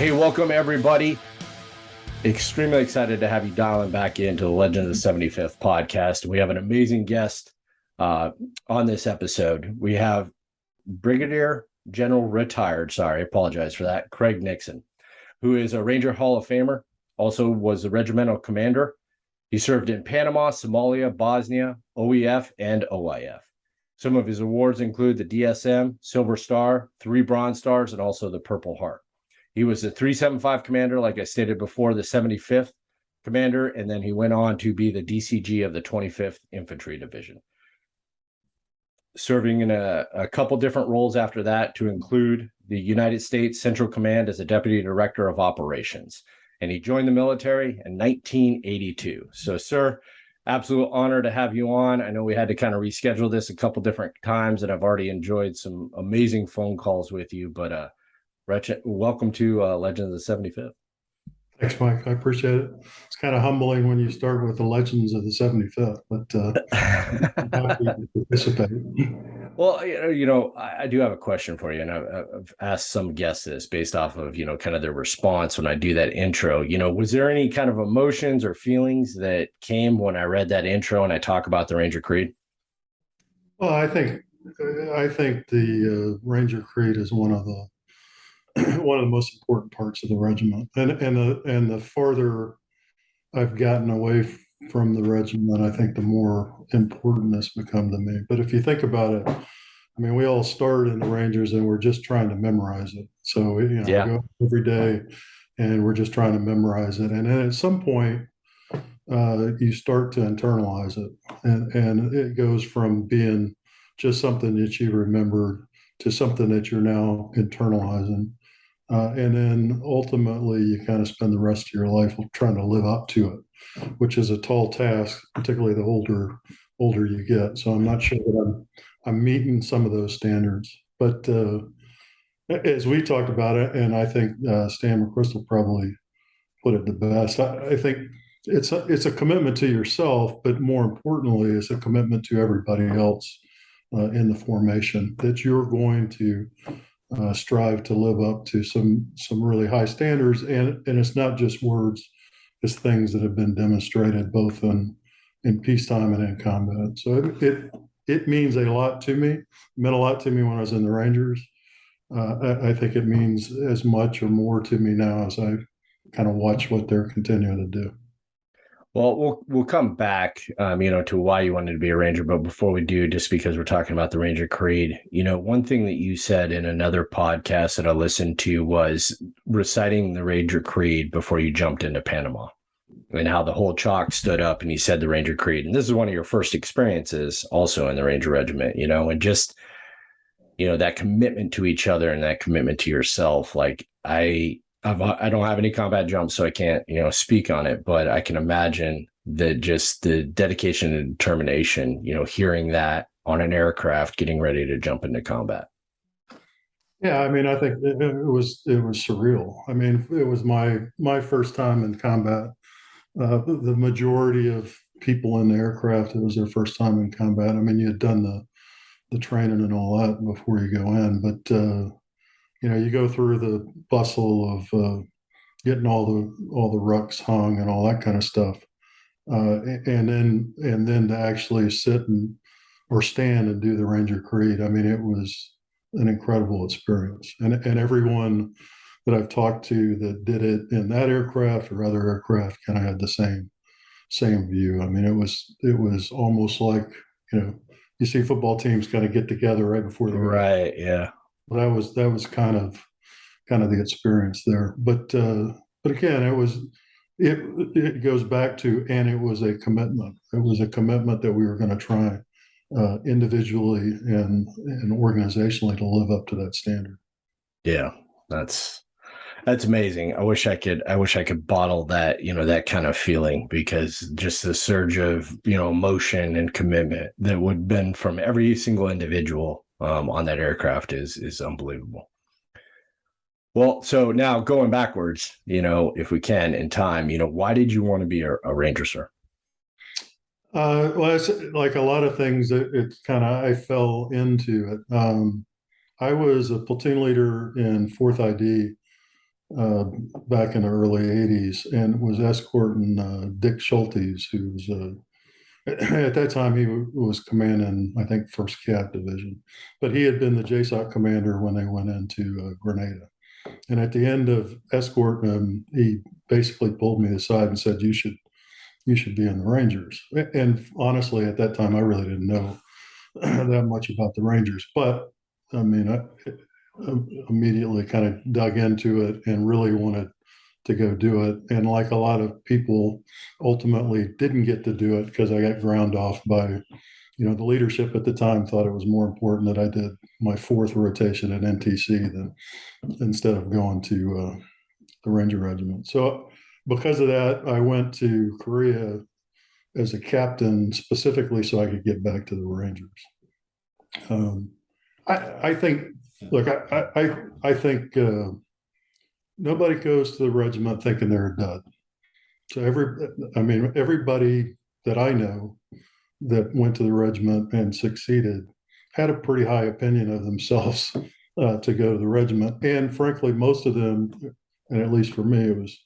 Hey, welcome everybody. Extremely excited to have you dialing back into the Legend of the 75th podcast. We have an amazing guest on this episode. We have Brigadier General Retired, I apologize for that, Craig Nixon, who is a Ranger Hall of Famer, also was a regimental commander. He served in Panama, Somalia, Bosnia, OEF, and OIF. Some of his awards include the DSM, Silver Star, 3 Bronze Stars, and also the Purple Heart. He was the 375 commander, like I stated before, the 75th commander, and then he went on to be the DCG of the 25th Infantry Division, serving in a couple different roles after that, to include the United States Central Command as a Deputy Director of Operations. And he joined the military in 1982. So, sir, absolute honor to have you on. I know we had to kind of reschedule this a couple different times, and I've already enjoyed some amazing phone calls with you, but welcome to Legends of the 75th. Thanks, Mike. I appreciate it. It's kind of humbling when you start with the Legends of the 75th, but happy to participate. Well, I do have a question for you, and I've asked some guests this based off of, kind of their response when I do that intro. Was there any kind of emotions or feelings that came when I read that intro and I talk about the Ranger Creed? Well, I think the Ranger Creed is one of the most important parts of the regiment, and the farther I've gotten away from the regiment, I think the more important it's become to me. But if you think about it, I mean, we all start in the Rangers and we're just trying to memorize it. So Yeah. I go every day and we're just trying to memorize it, and then at some point you start to internalize it, and it goes from being just something that you remembered to something that you're now internalizing. And then ultimately, you kind of spend the rest of your life trying to live up to it, which is a tall task, particularly the older you get. So I'm not sure that I'm meeting some of those standards. But as we talked about it, and I think Stan McChrystal probably put it the best, I think it's a commitment to yourself, but more importantly, it's a commitment to everybody else in the formation, that you're going to strive to live up to some really high standards, and it's not just words; it's things that have been demonstrated both in peacetime and in combat. So it means a lot to me. It meant a lot to me when I was in the Rangers. I think it means as much or more to me now as I kind of watch what they're continuing to do. Well, we'll come back, to why you wanted to be a Ranger. But before we do, just because we're talking about the Ranger Creed, one thing that you said in another podcast that I listened to was reciting the Ranger Creed before you jumped into Panama, and how the whole chalk stood up and you said the Ranger Creed. And this is one of your first experiences also in the Ranger Regiment, and just, that commitment to each other and that commitment to yourself. Like I don't have any combat jumps, so I can't, speak on it, but I can imagine that just the dedication and determination, hearing that on an aircraft, getting ready to jump into combat. Yeah, I mean, I think it was surreal. I mean, it was my first time in combat. The majority of people in the aircraft, it was their first time in combat. I mean, you had done the training and all that before you go in, but you go through the bustle of getting all the rucks hung and all that kind of stuff, and then to actually sit or stand and do the Ranger Creed. I mean, it was an incredible experience, and everyone that I've talked to that did it in that aircraft or other aircraft kind of had the same view. I mean, it was almost like you see football teams kind of get together right before the game. Right. Yeah. That was kind of the experience there. But again, it goes back to, and it was a commitment. It was a commitment that we were going to try individually and organizationally to live up to that standard. Yeah, that's amazing. I wish I could bottle that, that kind of feeling, because just the surge of, emotion and commitment that would have been from every single individual on that aircraft is unbelievable. Well, so now going backwards, if we can in time, why did you want to be a Ranger, sir? Well, it's like a lot of things. It's kind of, I fell into it. I was a platoon leader in 4th ID uh, back in the early 80s and was escorting Dick Schultes, who's at that time he was commanding, I think, 1st Cat Division, but he had been the JSOC commander when they went into Grenada. And at the end of escorting him, he basically pulled me aside and said, you should be in the Rangers. And honestly, at that time, I really didn't know that much about the Rangers, but I mean, I immediately kind of dug into it and really wanted to go do it. And like a lot of people, ultimately didn't get to do it because I got ground off by, the leadership at the time thought it was more important that I did my 4th rotation at NTC than instead of going to the Ranger Regiment. So because of that, I went to Korea as a captain specifically so I could get back to the Rangers. Um, I think, look, I think nobody goes to the regiment thinking they're a dud. So everybody that I know that went to the regiment and succeeded had a pretty high opinion of themselves to go to the regiment. And frankly, most of them, and at least for me, it was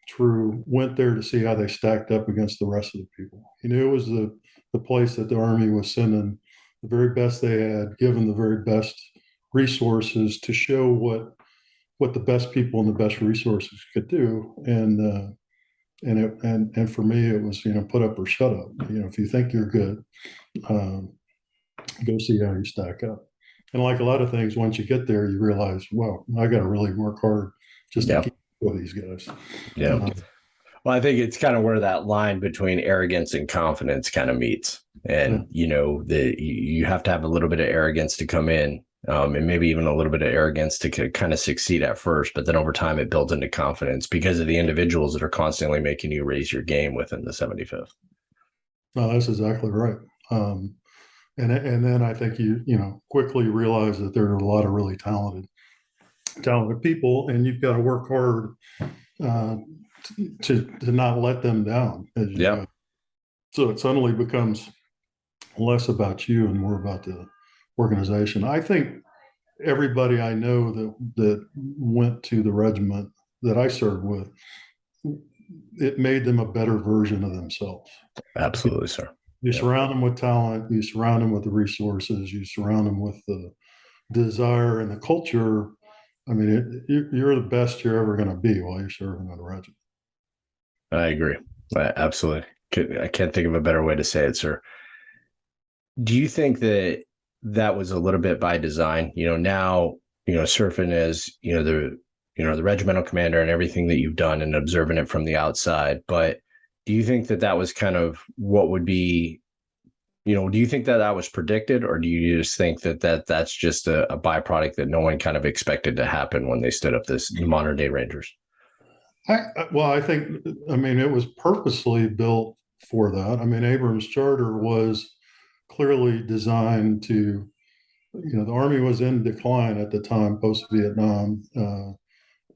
true, went there to see how they stacked up against the rest of the people. It was the place that the Army was sending the very best they had, given the very best resources to show what the best people and the best resources could do. And for me, it was, put up or shut up. If you think you're good, go see how you stack up. And like a lot of things, once you get there, you realize, wow, I got to really work hard just to keep with these guys. Yeah. Well, I think it's kind of where that line between arrogance and confidence kind of meets. And, you have to have a little bit of arrogance to come in, and maybe even a little bit of arrogance to kind of succeed at first. But then over time, it builds into confidence because of the individuals that are constantly making you raise your game within the 75th. No, that's exactly right. And then I think you quickly realize that there are a lot of really talented people, and you've got to work hard to not let them down as you go. So it suddenly becomes less about you and more about the organization. I think everybody I know that went to the regiment that I served with, it made them a better version of themselves. Absolutely, sir. You surround them with talent, you surround them with the resources, you surround them with the desire and the culture. I mean, you're the best you're ever going to be while you're serving in the regiment. I agree. Absolutely. I can't think of a better way to say it, sir. Do you think that was a little bit by design? Now, surfing as, the regimental commander and everything that you've done and observing it from the outside. But do you think that was kind of what would be, do you think that was predicted, or do you just think that's just a byproduct that no one kind of expected to happen when they stood up this modern day Rangers? I think, it was purposely built for that. Abrams' charter was clearly designed to, the Army was in decline at the time, post-Vietnam.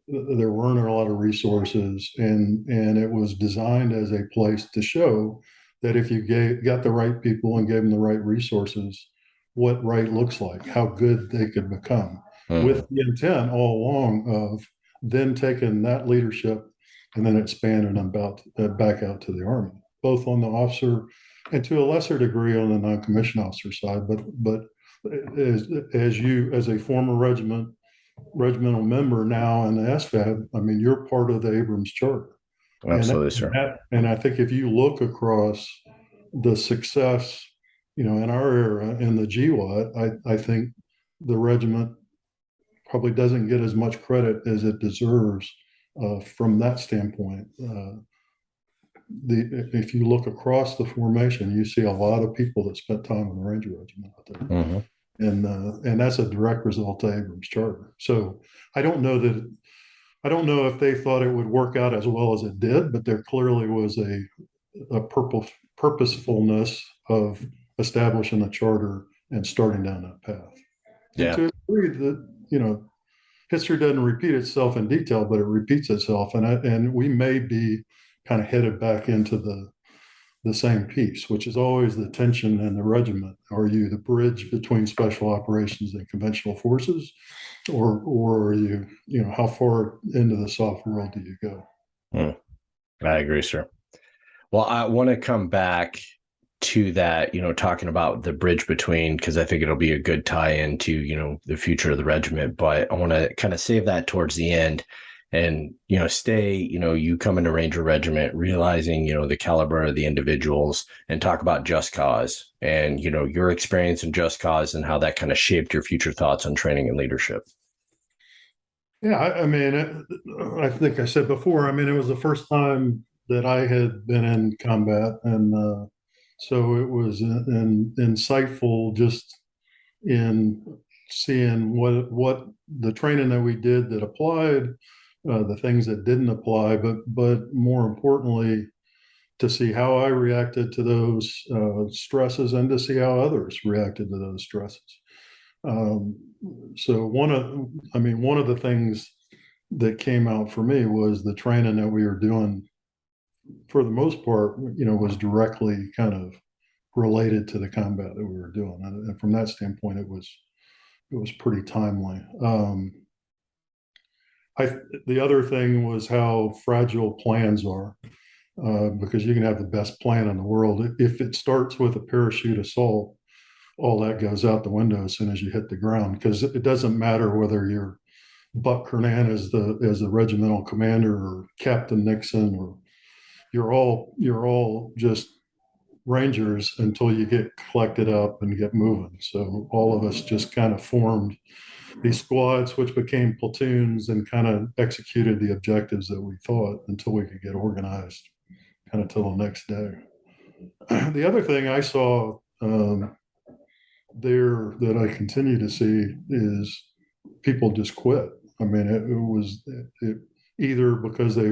There weren't a lot of resources, and it was designed as a place to show that if you got the right people and gave them the right resources, what right looks like, how good they could become, with the intent all along of then taking that leadership and then expanding them back out to the Army, both on the officer and to a lesser degree on the non-commissioned officer side. But as a former regimental member now in the SFAB, you're part of the Abrams Charter. Absolutely, sir. And I think if you look across the success, in our era in the GWOT, I think the regiment probably doesn't get as much credit as it deserves from that standpoint. If you look across the formation, you see a lot of people that spent time in the Ranger Regiment out there. And that's a direct result of Abrams' charter. So I don't know if they thought it would work out as well as it did, but there clearly was a purposefulness of establishing a charter and starting down that path. And to a degree that, history doesn't repeat itself in detail, but it repeats itself. And we may be kind of headed back into the the same piece, which is always the tension in the regiment. Are you the bridge between special operations and conventional forces, or are you, how far into the soft world do you go? I agree, sir. Well, I want to come back to that, talking about the bridge between, because I think it'll be a good tie into, the future of the regiment. But I want to kind of save that towards the end and, stay, you come into Ranger Regiment, realizing, the caliber of the individuals, and talk about Just Cause and, your experience in Just Cause and how that kind of shaped your future thoughts on training and leadership. Yeah, I mean, I think I said before, I mean, it was the first time that I had been in combat. And so it was insightful just in seeing what the training that we did that applied, the things that didn't apply, but more importantly, to see how I reacted to those stresses and to see how others reacted to those stresses. Um, so one of the things that came out for me was the training that we were doing, for the most part, was directly kind of related to the combat that we were doing, and from that standpoint, it was pretty timely. The other thing was how fragile plans are, because you can have the best plan in the world. If it starts with a parachute assault, all that goes out the window as soon as you hit the ground, because it doesn't matter whether you're Buck Kernan as the regimental commander, or Captain Nixon, or you're all just Rangers until you get collected up and get moving. So all of us just kind of formed these squads, which became platoons, and kind of executed the objectives that we thought until we could get organized, kind of till the next day. The other thing I saw there that I continue to see is people just quit. I mean, it was either because they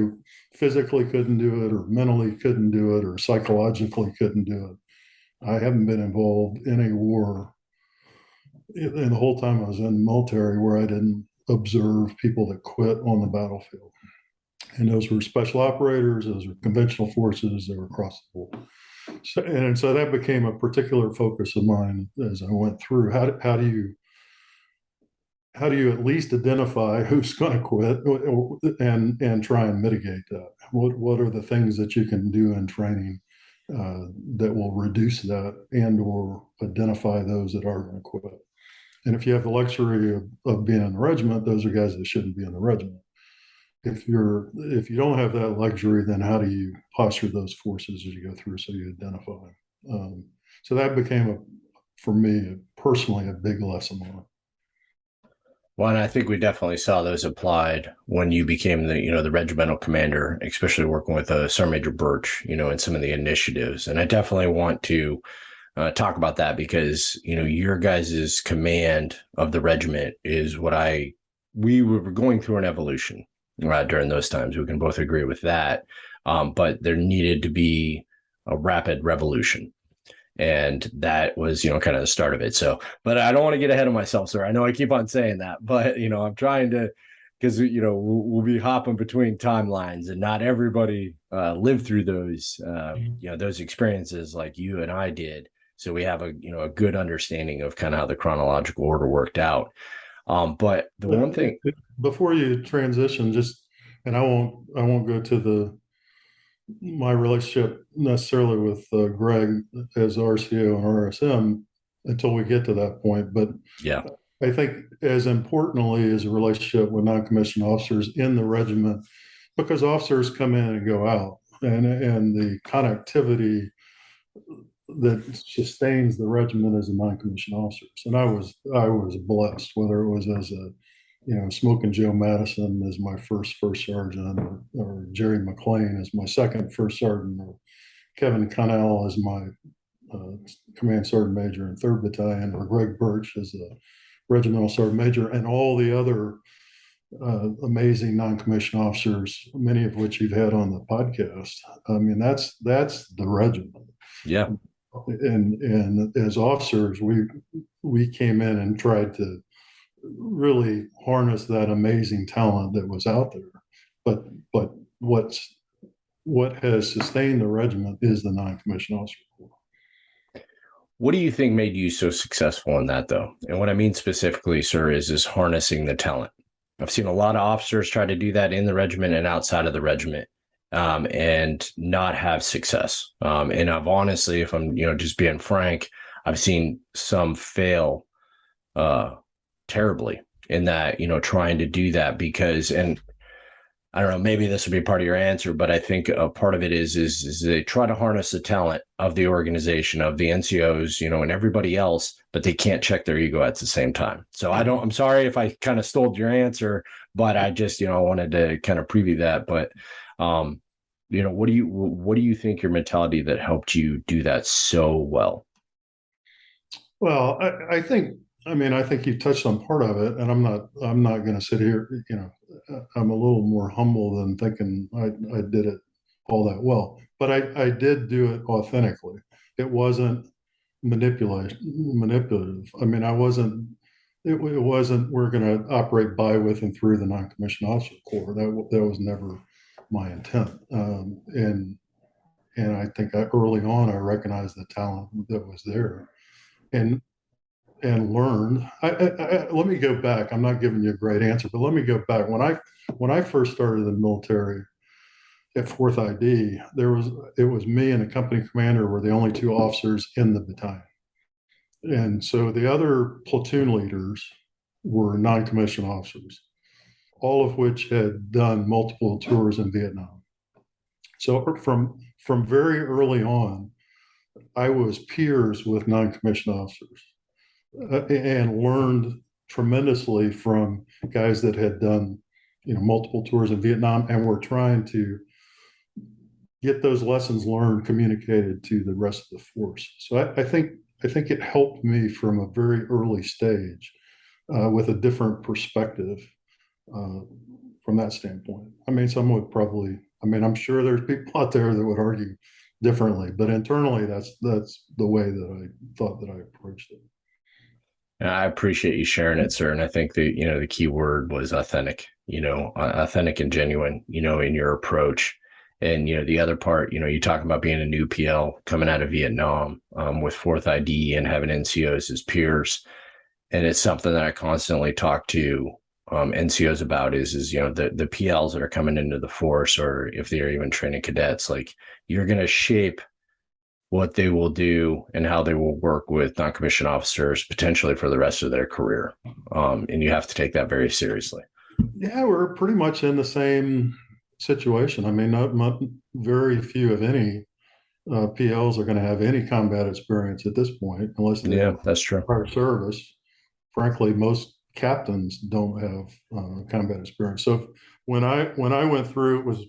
physically couldn't do it, or mentally couldn't do it, or psychologically couldn't do it. I haven't been involved in a war in the whole time I was in the military where I didn't observe people that quit on the battlefield. And those were special operators, those were conventional forces, they were across the board. So that became a particular focus of mine as I went through. How do you at least identify who's going to quit, and try and mitigate that? What are the things that you can do in training that will reduce that, and or identify those that are going to quit? And if you have the luxury of being in the regiment, those are guys that shouldn't be in the regiment. If you don't have that luxury, then how do you posture those forces as you go through, so you identify? So that became, for me personally, a big lesson learned. Well, and I think we definitely saw those applied when you became the regimental commander, especially working with Sergeant Major Birch, and some of the initiatives. And I definitely want to talk about that, because, your guys' command of the regiment is we were going through an evolution during those times. We can both agree with that. But there needed to be a rapid revolution. And that was, kind of the start of it. So, but I don't want to get ahead of myself, sir. I know I keep on saying that, but, I'm trying to, because, we'll be hopping between timelines, and not everybody lived through those, those experiences like you and I did. So we have a good understanding of kind of how the chronological order worked out. But the one thing, before you transition, and I won't go to my relationship necessarily with Greg as RCO and RSM until we get to that point. But yeah, I think as importantly is a relationship with non-commissioned officers in the regiment, because officers come in and go out, and the connectivity that sustains the regiment as a non-commissioned officers. And I was blessed, whether it was as a Smoking Joe Madison as my first sergeant, or Jerry McLean as my second first sergeant, or Kevin Connell as my command sergeant major in 3rd Battalion, or Greg Birch as a regimental sergeant major, and all the other amazing non-commissioned officers, many of which you've had on the podcast. I mean, that's the regiment. Yeah. And as officers, we came in and tried to really harness that amazing talent that was out there. But what's what has sustained the regiment is the non-commissioned officer corps. What do you think made you so successful in that, though? And what I mean specifically, sir, is harnessing the talent. I've seen a lot of officers try to do that in the regiment and outside of the regiment, and not have success. And I've honestly, if I'm just being frank, I've seen some fail terribly in that, trying to do that because, and I don't know, maybe this would be part of your answer, but I think a part of it is they try to harness the talent of the organization, of the NCOs, and everybody else, but they can't check their ego at the same time. So I'm sorry if I kind of stole your answer, but I just, wanted to kind of preview that. But, what do you think your mentality that helped you do that so well? Well, I think you touched on part of it, and I'm not going to sit here, I'm a little more humble than thinking I did it all that well, but I did do it authentically. It wasn't manipulative. I mean, it wasn't, we're going to operate by, with, and through the non-commissioned officer corps. That was never my intent. And I think early on, I recognized the talent that was there and learned. Let me go back. I'm not giving you a great answer, but let me go back. When I first started in the military at 4th ID, it was me and a company commander were the only two officers in the battalion. And so the other platoon leaders were non-commissioned officers, all of which had done multiple tours in Vietnam. So from very early on, I was peers with non-commissioned officers and learned tremendously from guys that had done, multiple tours in Vietnam and were trying to get those lessons learned communicated to the rest of the force. So I think it helped me from a very early stage with a different perspective from that standpoint. I mean, some would probably, I'm sure there's people out there that would argue differently, but internally, that's the way that I thought that I approached it. I appreciate you sharing it, sir. And I think the key word was authentic, authentic and genuine, in your approach. And, the other part, you talk about being a new PL coming out of Vietnam with 4th ID and having NCOs as peers. And it's something that I constantly talk to NCOs about is the PLs that are coming into the force, or if they're even training cadets, like you're going to shape what they will do and how they will work with non-commissioned officers potentially for the rest of their career. And you have to take that very seriously. Yeah, we're pretty much in the same situation. I mean, not very few, if any, PLs are going to have any combat experience at this point, unless they have that's true. prior service. Frankly, most captains don't have combat experience. So when I went through,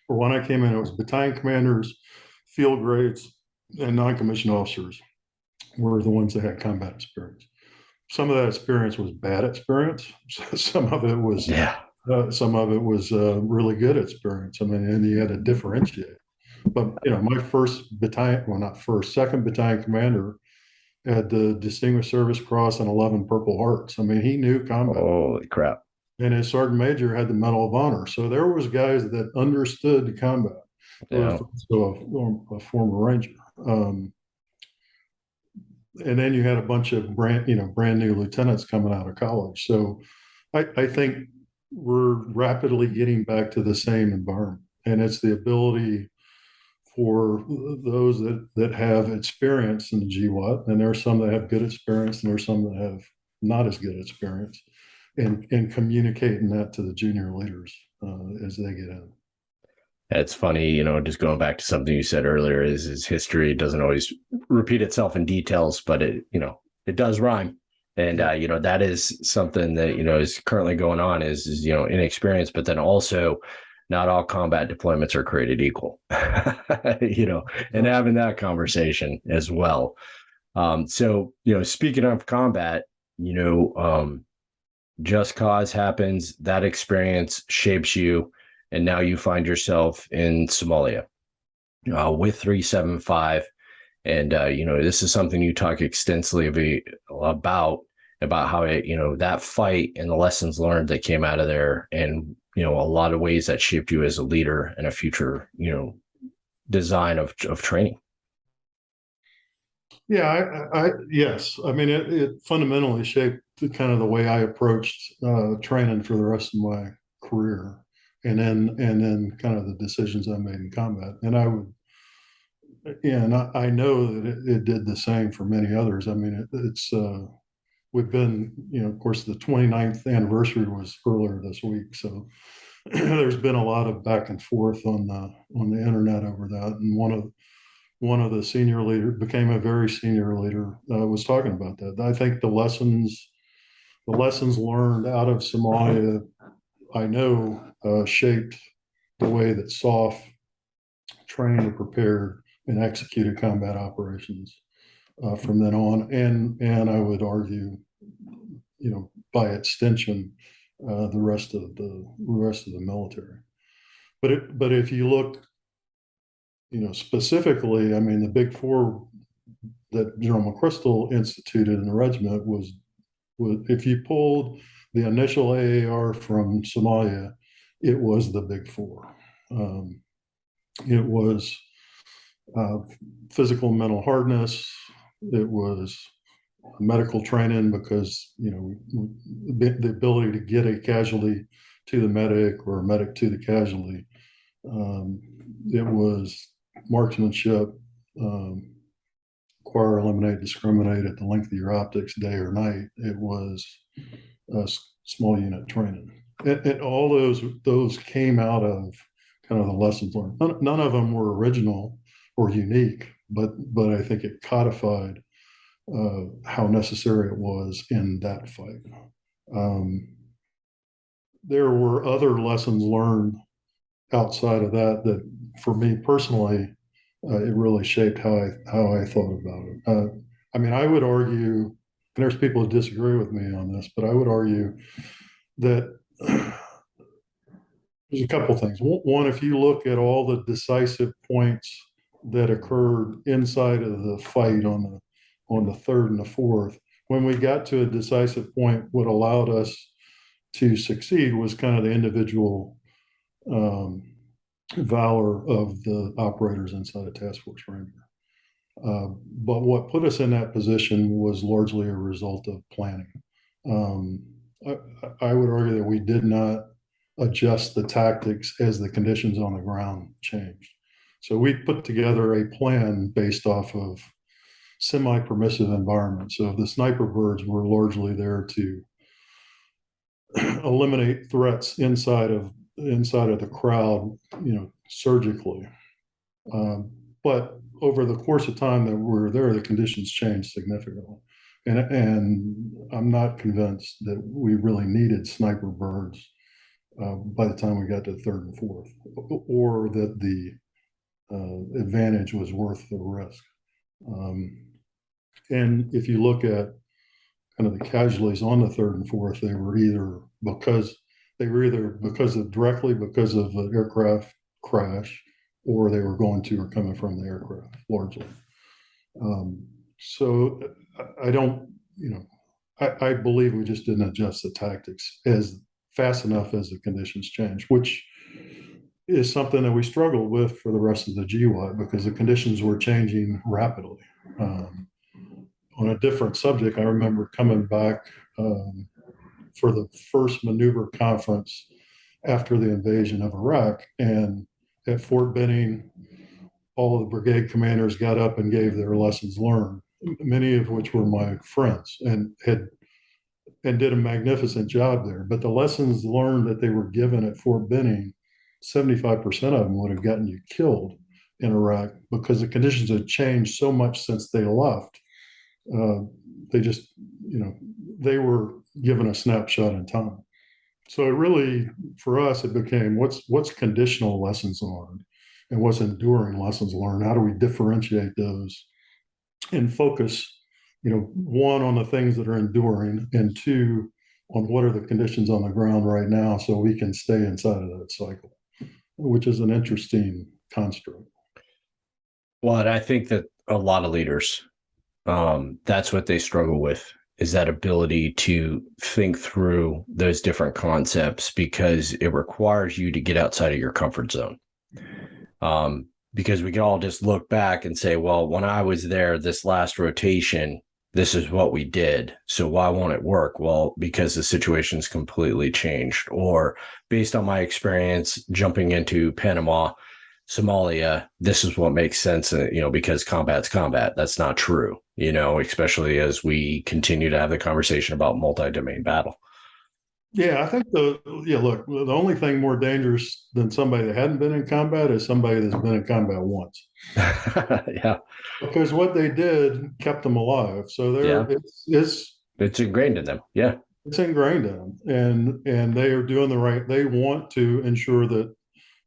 when I came in, it was battalion commanders, field grades, and non-commissioned officers were the ones that had combat experience. Some of that experience was bad experience. Some of it was really good experience. I mean, and you had to differentiate. But my first battalion, well, not first, second battalion commander had the Distinguished Service Cross and 11 Purple Hearts. I mean, he knew combat. Holy crap! And his sergeant major had the Medal of Honor. So there was guys that understood combat. Yeah. So a former Ranger. And then you had a bunch of brand new lieutenants coming out of college. So I think we're rapidly getting back to the same environment. And it's the ability for those that have experience in the GWOT, and there are some that have good experience, and there are some that have not as good experience, and communicating that to the junior leaders as they get in. It's funny, just going back to something you said earlier is history doesn't always repeat itself in details, but it does rhyme. And, that is something that, is currently going on is inexperience, but then also not all combat deployments are created equal, and having that conversation as well. So, speaking of combat, just cause happens, that experience shapes you. And now you find yourself in Somalia with 375. And, this is something you talk extensively about how, that fight and the lessons learned that came out of there and, a lot of ways that shaped you as a leader and a future, design of training. Yeah, yes. I mean, it fundamentally shaped the way I approached training for the rest of my career, and then kind of the decisions I made in combat. And I know that it did the same for many others. I mean, we've been, of course, the 29th anniversary was earlier this week, so there's been a lot of back and forth on the internet over that. And one of the senior leaders became a very senior leader, was talking about that. I think the lessons learned out of Somalia, I know, shaped the way that SOF trained and prepared and executed combat operations from then on, and I would argue, by extension, the rest of the military. But if you look, specifically, I mean, the big four that General McChrystal instituted in the regiment was if you pulled the initial AAR from Somalia, it was the big four. It was physical and mental hardness. It was medical training, because the ability to get a casualty to the medic or a medic to the casualty. It was marksmanship, acquire, eliminate, discriminate at the length of your optics, day or night. It was small unit training, and all those came out of kind of the lessons learned. None of them were original or unique, but I think it codified how necessary it was in that fight. There were other lessons learned outside of that for me personally, it really shaped how I thought about it. I mean, I would argue, and there's people who disagree with me on this, but I would argue that there's a couple things. One, if you look at all the decisive points that occurred inside of the fight on the third and the fourth, when we got to a decisive point, what allowed us to succeed was kind of the individual valor of the operators inside a task force ranger. But what put us in that position was largely a result of planning. I would argue that we did not adjust the tactics as the conditions on the ground changed. So we put together a plan based off of semi-permissive environments. So the sniper birds were largely there to eliminate threats inside of the crowd, surgically. But over the course of time that we were there, the conditions changed significantly. And I'm not convinced that we really needed sniper birds by the time we got to third and fourth, or that the advantage was worth the risk. And if you look at kind of the casualties on the third and fourth, they were either because directly because of an aircraft crash, or they were going to or coming from the aircraft largely. So I don't, I believe we just didn't adjust the tactics as fast enough as the conditions changed, which is something that we struggled with for the rest of the GWOT, because the conditions were changing rapidly. On a different subject, I remember coming back for the first maneuver conference after the invasion of Iraq, and at Fort Benning, all of the brigade commanders got up and gave their lessons learned, many of which were my friends, and did a magnificent job there. But the lessons learned that they were given at Fort Benning, 75% of them would have gotten you killed in Iraq, because the conditions had changed so much since they left. They just, they were given a snapshot in time. So it really, for us, it became what's conditional lessons learned and what's enduring lessons learned. How do we differentiate those and focus, one, on the things that are enduring, and two, on what are the conditions on the ground right now, so we can stay inside of that cycle, which is an interesting construct. Well, and I think that a lot of leaders, that's what they struggle with, is that ability to think through those different concepts, because it requires you to get outside of your comfort zone. Because we can all just look back and say, well, when I was there this last rotation, this is what we did. So why won't it work? Well, because the situation's completely changed. Or based on my experience jumping into Panama, Somalia, this is what makes sense, because combat's combat. That's not true, especially as we continue to have the conversation about multi-domain battle. Yeah, I think look, the only thing more dangerous than somebody that hadn't been in combat is somebody that's been in combat once. Yeah. Because what they did kept them alive. So Yeah. It's ingrained in them. Yeah. It's ingrained in them. And they are doing they want to ensure that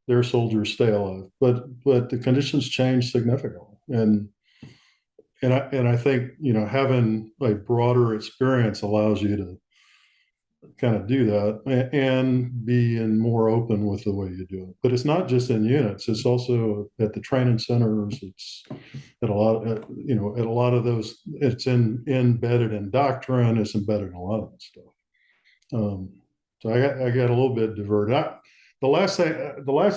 their soldiers stay alive. But the conditions change significantly. And I think, having a broader experience allows you to kind of do that and being more open with the way you do it. But it's not just in units; it's also at the training centers. It's at a lot, at a lot of those. It's embedded in doctrine. It's embedded in a lot of that stuff. So I got a little bit diverted. The last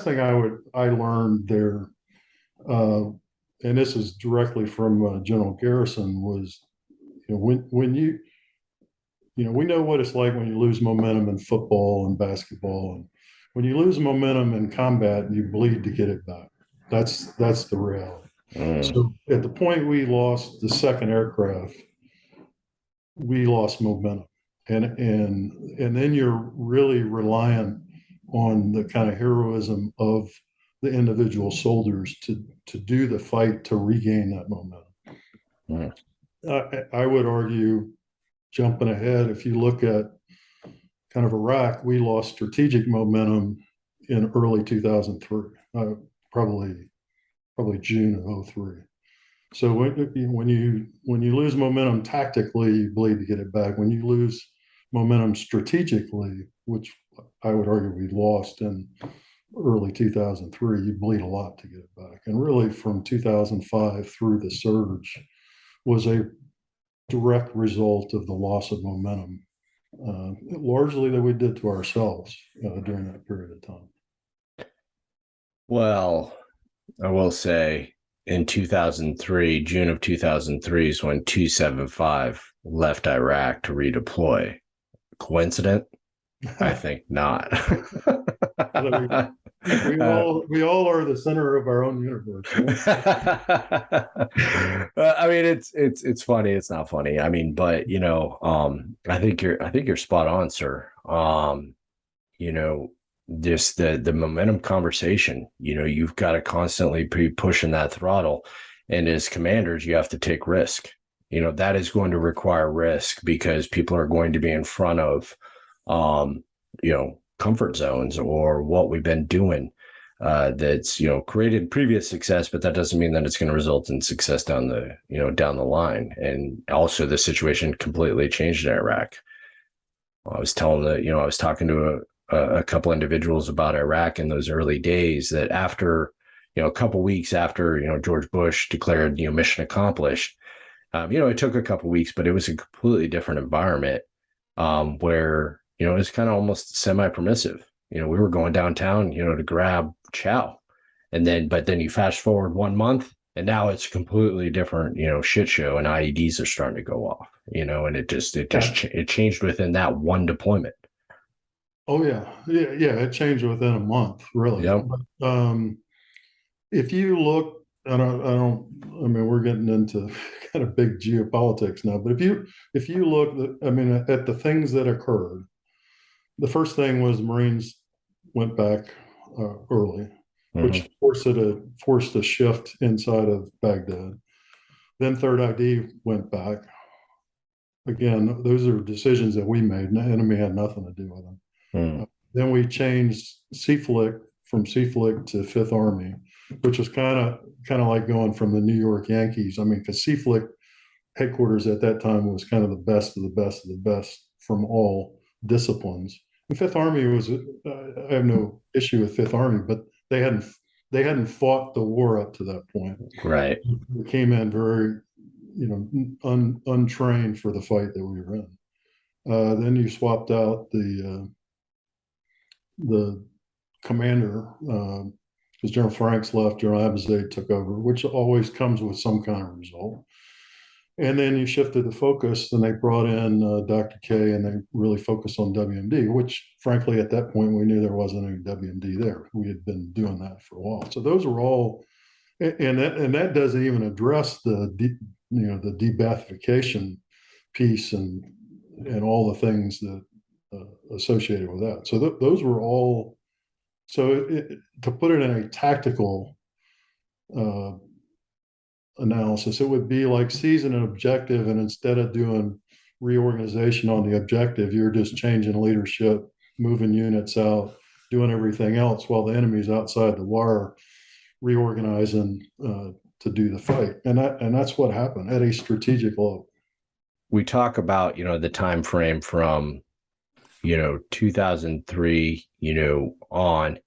thing I learned there, and this is directly from General Garrison, was when you we know what it's like when you lose momentum in football and basketball. And when you lose momentum in combat, you bleed to get it back. That's the reality. So at the point we lost the second aircraft, we lost momentum. And then you're really reliant on the kind of heroism of the individual soldiers to do the fight to regain that momentum. I would argue, jumping ahead, if you look at kind of Iraq, we lost strategic momentum in early 2003, probably June of 03. So when you lose momentum tactically, you bleed to get it back. When you lose momentum strategically, which I would argue we lost in early 2003, you bleed a lot to get it back. And really, from 2005 through the surge was a direct result of the loss of momentum, largely that we did to ourselves during that period of time. Well, I will say in 2003, June of 2003 is when 275 left Iraq to redeploy. Coincident? I think not. we all are the center of our own universe. I mean, it's funny. It's not funny. I mean, but I think you're spot on, sir. Just the momentum conversation. You've got to constantly be pushing that throttle, and as commanders, you have to take risk. That is going to require risk because people are going to be in front of, comfort zones or what we've been doing that's created previous success, but that doesn't mean that it's going to result in success down the line. And also the situation completely changed in Iraq. I was talking to a couple individuals about Iraq in those early days, that after a couple weeks after George Bush declared mission accomplished, it took a couple weeks, but it was a completely different environment where it's kind of almost semi-permissive. We were going downtown, to grab chow. But then you fast forward 1 month and now it's a completely different, shit show, and IEDs are starting to go off, and it changed within that one deployment. Oh yeah. It changed within a month, really. Yep. But, if you look, I mean, we're getting into kind of big geopolitics now, but if you look, at the things that occurred, the first thing was the Marines went back early, which forced a shift inside of Baghdad. Then Third ID went back. Again, those are decisions that we made. The enemy had nothing to do with them. Then we changed CFLIC from CFLIC to Fifth Army, which was kind of like going from the New York Yankees. I mean, because CFLIC headquarters at that time was kind of the best of the best of the best from all disciplines. And Fifth Army was, I have no issue with Fifth Army, but they hadn't fought the war up to that point. Right. We came in very, untrained for the fight that we were in. Then you swapped out the commander, because General Franks left, General Abizaid took over, which always comes with some kind of result. And then you shifted the focus, and they brought in Dr. K, and they really focused on WMD, which frankly, at that point, we knew there wasn't any WMD there. We had been doing that for a while. So those were all, and that doesn't even address the debathification piece and all the things that associated with that. So those were all. So to put it in a tactical analysis, it would be like seizing an objective, and instead of doing reorganization on the objective, you're just changing leadership, moving units out, doing everything else while the enemy's outside the wire, reorganizing to do the fight. And that's what happened at a strategic level. We talk about, the time frame from 2003 on,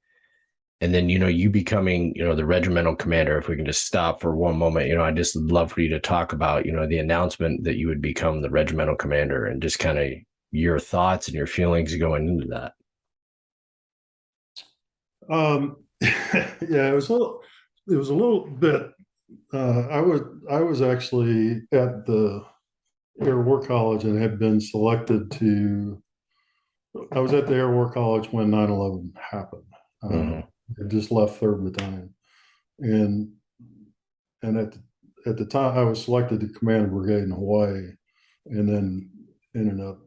and then you becoming the regimental commander. If we can just stop for one moment, I just love for you to talk about the announcement that you would become the regimental commander, and just kind of your thoughts and your feelings going into that. Yeah, it was a little bit. I was actually at the Air War College and had been selected to. I was at the Air War College when 9/11 happened. I just left 3rd Battalion, and at the time I was selected to command a brigade in Hawaii, and then ended up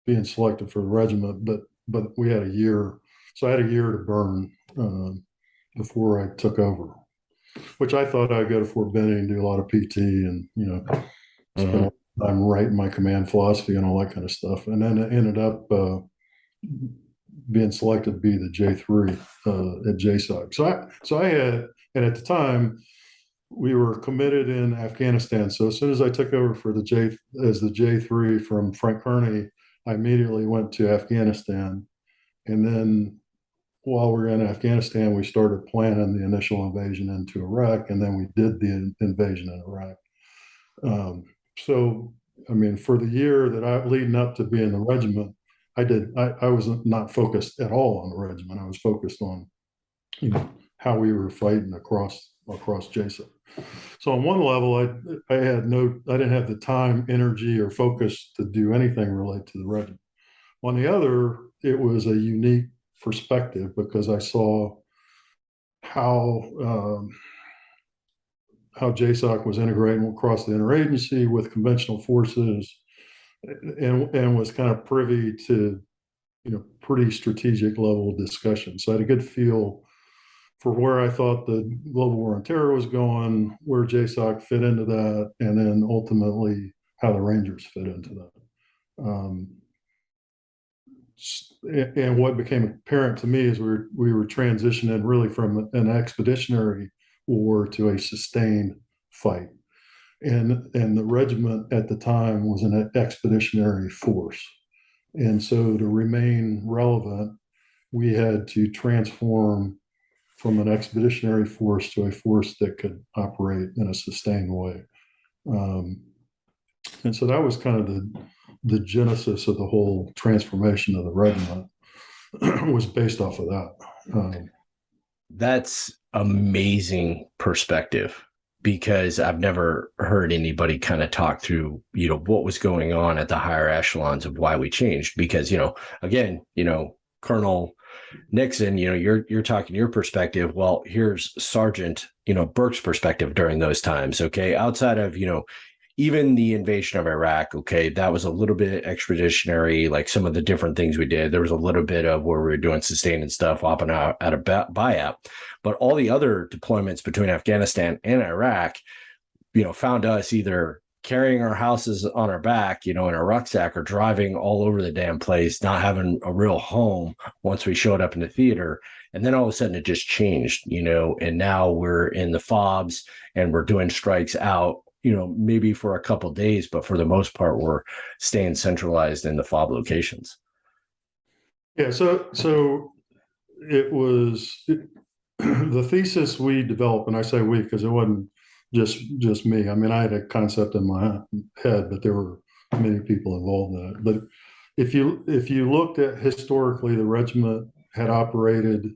being selected for the regiment. But we had a year, so I had a year to burn before I took over, which I thought I'd go to Fort Benning and do a lot of PT and spend a lot of time writing my command philosophy and all that kind of stuff, and then it ended up being selected to be the J3 at JSOC. So I had, and at the time we were committed in Afghanistan. So as soon as I took over for the J3 from Frank Kearney, I immediately went to Afghanistan. And then while we were in Afghanistan, we started planning the initial invasion into Iraq, and then we did the invasion in Iraq. So, I mean, for the year that leading up to being the regiment, I was not focused at all on the regiment. I was focused on, how we were fighting across JSOC. So on one level, I didn't have the time, energy, or focus to do anything related to the regiment. On the other, it was a unique perspective because I saw how JSOC was integrating across the interagency with conventional forces, and was kind of privy to pretty strategic level discussion. So I had a good feel for where I thought the global war on terror was going, where JSOC fit into that, and then ultimately how the Rangers fit into that. And what became apparent to me is we were transitioning really from an expeditionary war to a sustained fight. And the regiment at the time was an expeditionary force. And so to remain relevant, we had to transform from an expeditionary force to a force that could operate in a sustained way. And so that was kind of the genesis of the whole transformation of the regiment was based off of that. That's amazing perspective, because I've never heard anybody kind of talk through, what was going on at the higher echelons of why we changed. Because, again, Colonel Nixon, you're talking your perspective. Well, here's Sergeant, Burke's perspective during those times. Okay. Outside of, even the invasion of Iraq, okay, that was a little bit expeditionary, like some of the different things we did. There was a little bit of where we were doing sustaining stuff, hopping out at a buyout. But all the other deployments between Afghanistan and Iraq, found us either carrying our houses on our back, in a rucksack, or driving all over the damn place, not having a real home once we showed up in the theater. And then all of a sudden it just changed, and now we're in the FOBs and we're doing strikes out, maybe for a couple of days, but for the most part, we're staying centralized in the FOB locations. Yeah. So it was the thesis we developed, and I say we because it wasn't just me. I mean, I had a concept in my head, but there were many people involved in it. But if you looked at historically, the regiment had operated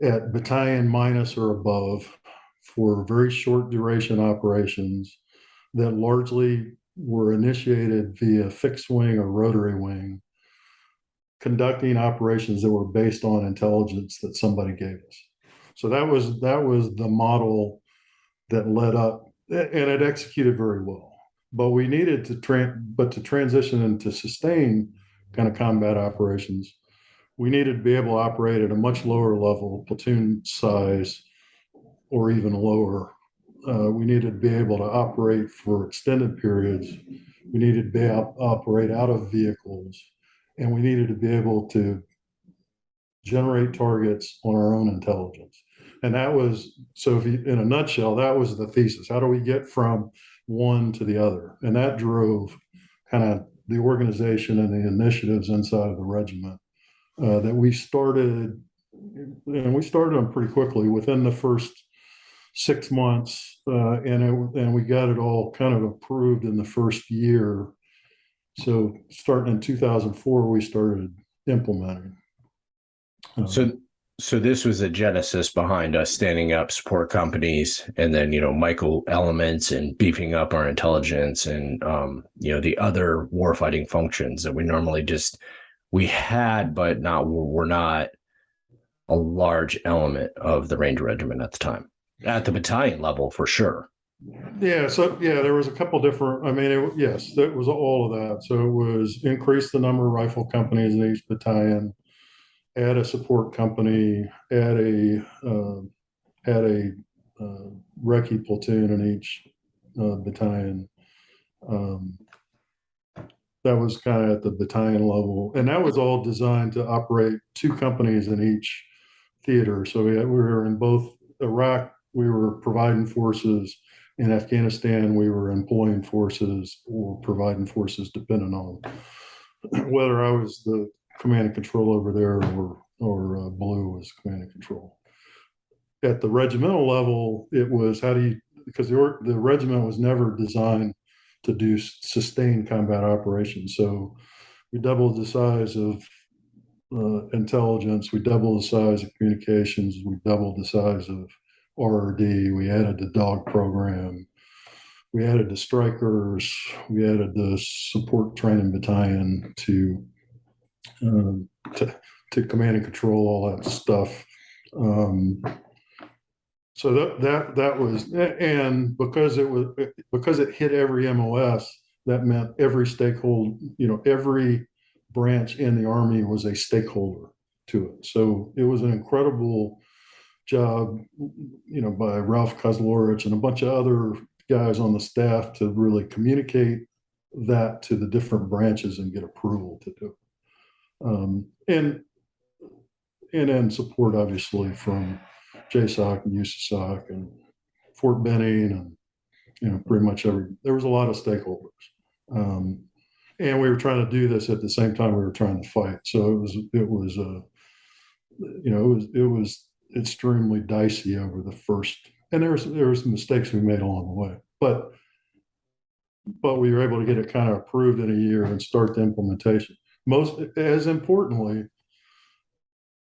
at battalion minus or above for very short duration operations that largely were initiated via fixed wing or rotary wing, conducting operations that were based on intelligence that somebody gave us. So that was the model that led up, and it executed very well. But we needed to transition into sustain kind of combat operations. We needed to be able to operate at a much lower level, platoon size, or even lower. We needed to be able to operate for extended periods. We needed to be operate out of vehicles, and we needed to be able to generate targets on our own intelligence. And that was, so if you, in a nutshell, that was the thesis. How do we get from one to the other? And that drove kind of the organization and the initiatives inside of the regiment that we started. And we started them pretty quickly within the first 6 months, and we got it all kind of approved in the first year. So starting in 2004, we started implementing. So this was a genesis behind us standing up support companies, and then micro elements and beefing up our intelligence and the other warfighting functions that we normally we had, but were not a large element of the Ranger Regiment at the time, at the battalion level for sure. Yeah, so there was a couple different. I mean, yes, that was all of that. So it was increase the number of rifle companies in each battalion, add a support company, add a recce platoon in each battalion. That was kind of at the battalion level, and that was all designed to operate 2 companies in each theater. So we were in both Iraq, we were providing forces. In Afghanistan, we were employing forces or providing forces, depending on whether I was the command and control over there or Blue was command and control. At the regimental level, it was because the regiment was never designed to do sustained combat operations. So we doubled the size of intelligence, we doubled the size of communications, we doubled the size of RRD, we added the dog program, we added the strikers, we added the support training battalion to command and control all that stuff. So that was, and because it hit every MOS, that meant every stakeholder, every branch in the Army was a stakeholder to it. So it was an incredible job, by Ralph Kozlorich and a bunch of other guys on the staff to really communicate that to the different branches and get approval to do it. And then support, obviously, from JSOC and USASOC and Fort Benning and pretty much there was a lot of stakeholders. And we were trying to do this at the same time we were trying to fight. So it was extremely dicey over the first, and there were some mistakes we made along the way, but we were able to get it kind of approved in a year and start the implementation. Most as importantly,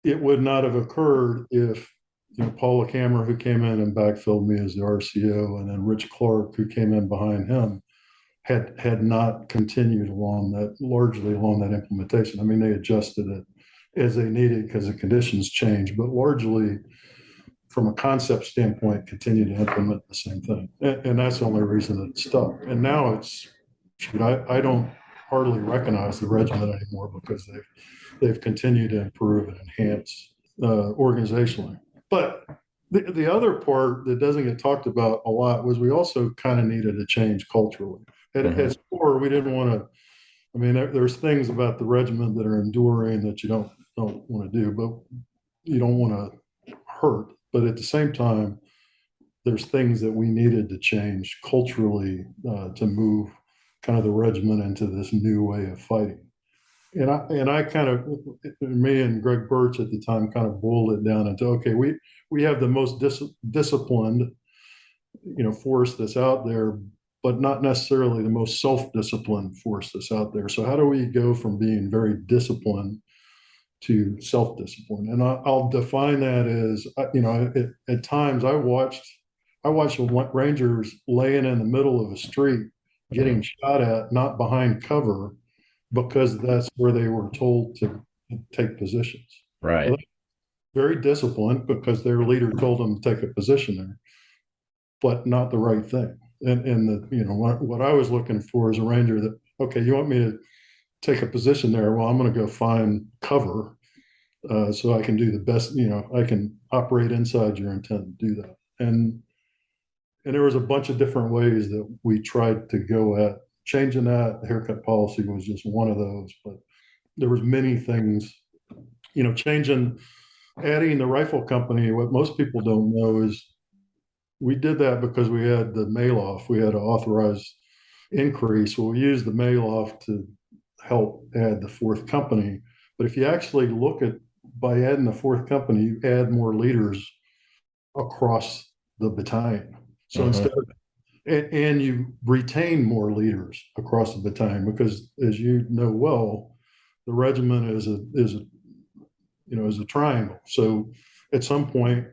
it would not have occurred if Paula Cameron, who came in and backfilled me as the RCO, and then Rich Clark, who came in behind him, had not continued largely along that implementation. I mean, they adjusted it as they needed because the conditions changed, but largely from a concept standpoint, continue to implement the same thing. And that's the only reason that it stuck. And now I don't hardly recognize the regiment anymore because they've continued to improve and enhance organizationally. But the other part that doesn't get talked about a lot was we also kind of needed a change culturally. At core, we didn't want to. I mean, there's things about the regiment that are enduring that you don't want to do, but you don't want to hurt. But at the same time, there's things that we needed to change culturally to move kind of the regiment into this new way of fighting. And I kind of, me and Greg Birch at the time kind of boiled it down into, okay, we have the most disciplined force that's out there, but not necessarily the most self-disciplined force that's out there. So how do we go from being very disciplined to self-discipline? And I'll define that as, at times I watched Rangers laying in the middle of a street getting shot at, not behind cover, because that's where they were told to take positions. Right. Well, very disciplined because their leader told them to take a position there, but not the right thing. And what I was looking for as a Ranger, that, okay, you want me to take a position there? Well, I'm going to go find cover so I can do the best. I can operate inside your intent to do that. And there was a bunch of different ways that we tried to go at changing that. The haircut policy was just one of those, but there was many things. Adding the rifle company. What most people don't know is we did that because we had the mail off. We had an authorized increase. Well, we used the mail off to help add the fourth company. But if you actually look at, by adding the fourth company, you add more leaders across the battalion. So instead of, and you retain more leaders across the battalion, because as you know well, the regiment is a triangle. So at some point,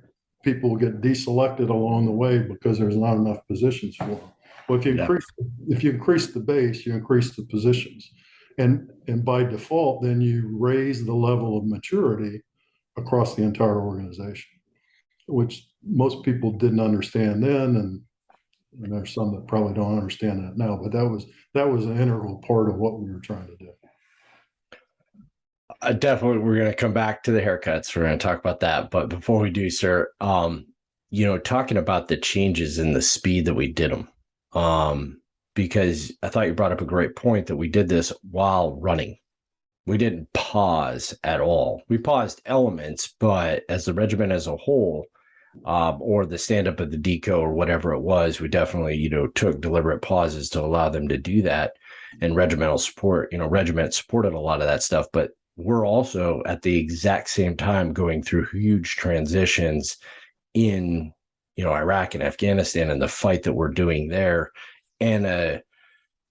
people get deselected along the way because there's not enough positions for them. Well, if you increase the base, you increase the positions, and by default, then you raise the level of maturity across the entire organization, which most people didn't understand then, and there's some that probably don't understand that now. But that was an integral part of what we were trying to do. Definitely, we're going to come back to the haircuts. We're going to talk about that. But before we do, sir, talking about the changes in the speed that we did them, because I thought you brought up a great point that we did this while running. We didn't pause at all. We paused elements, but as the regiment as a whole, or the stand-up of the deco or whatever it was, we definitely, took deliberate pauses to allow them to do that. And regimental support, regiment supported a lot of that stuff, but we're also at the exact same time going through huge transitions in, Iraq and Afghanistan and the fight that we're doing there, and a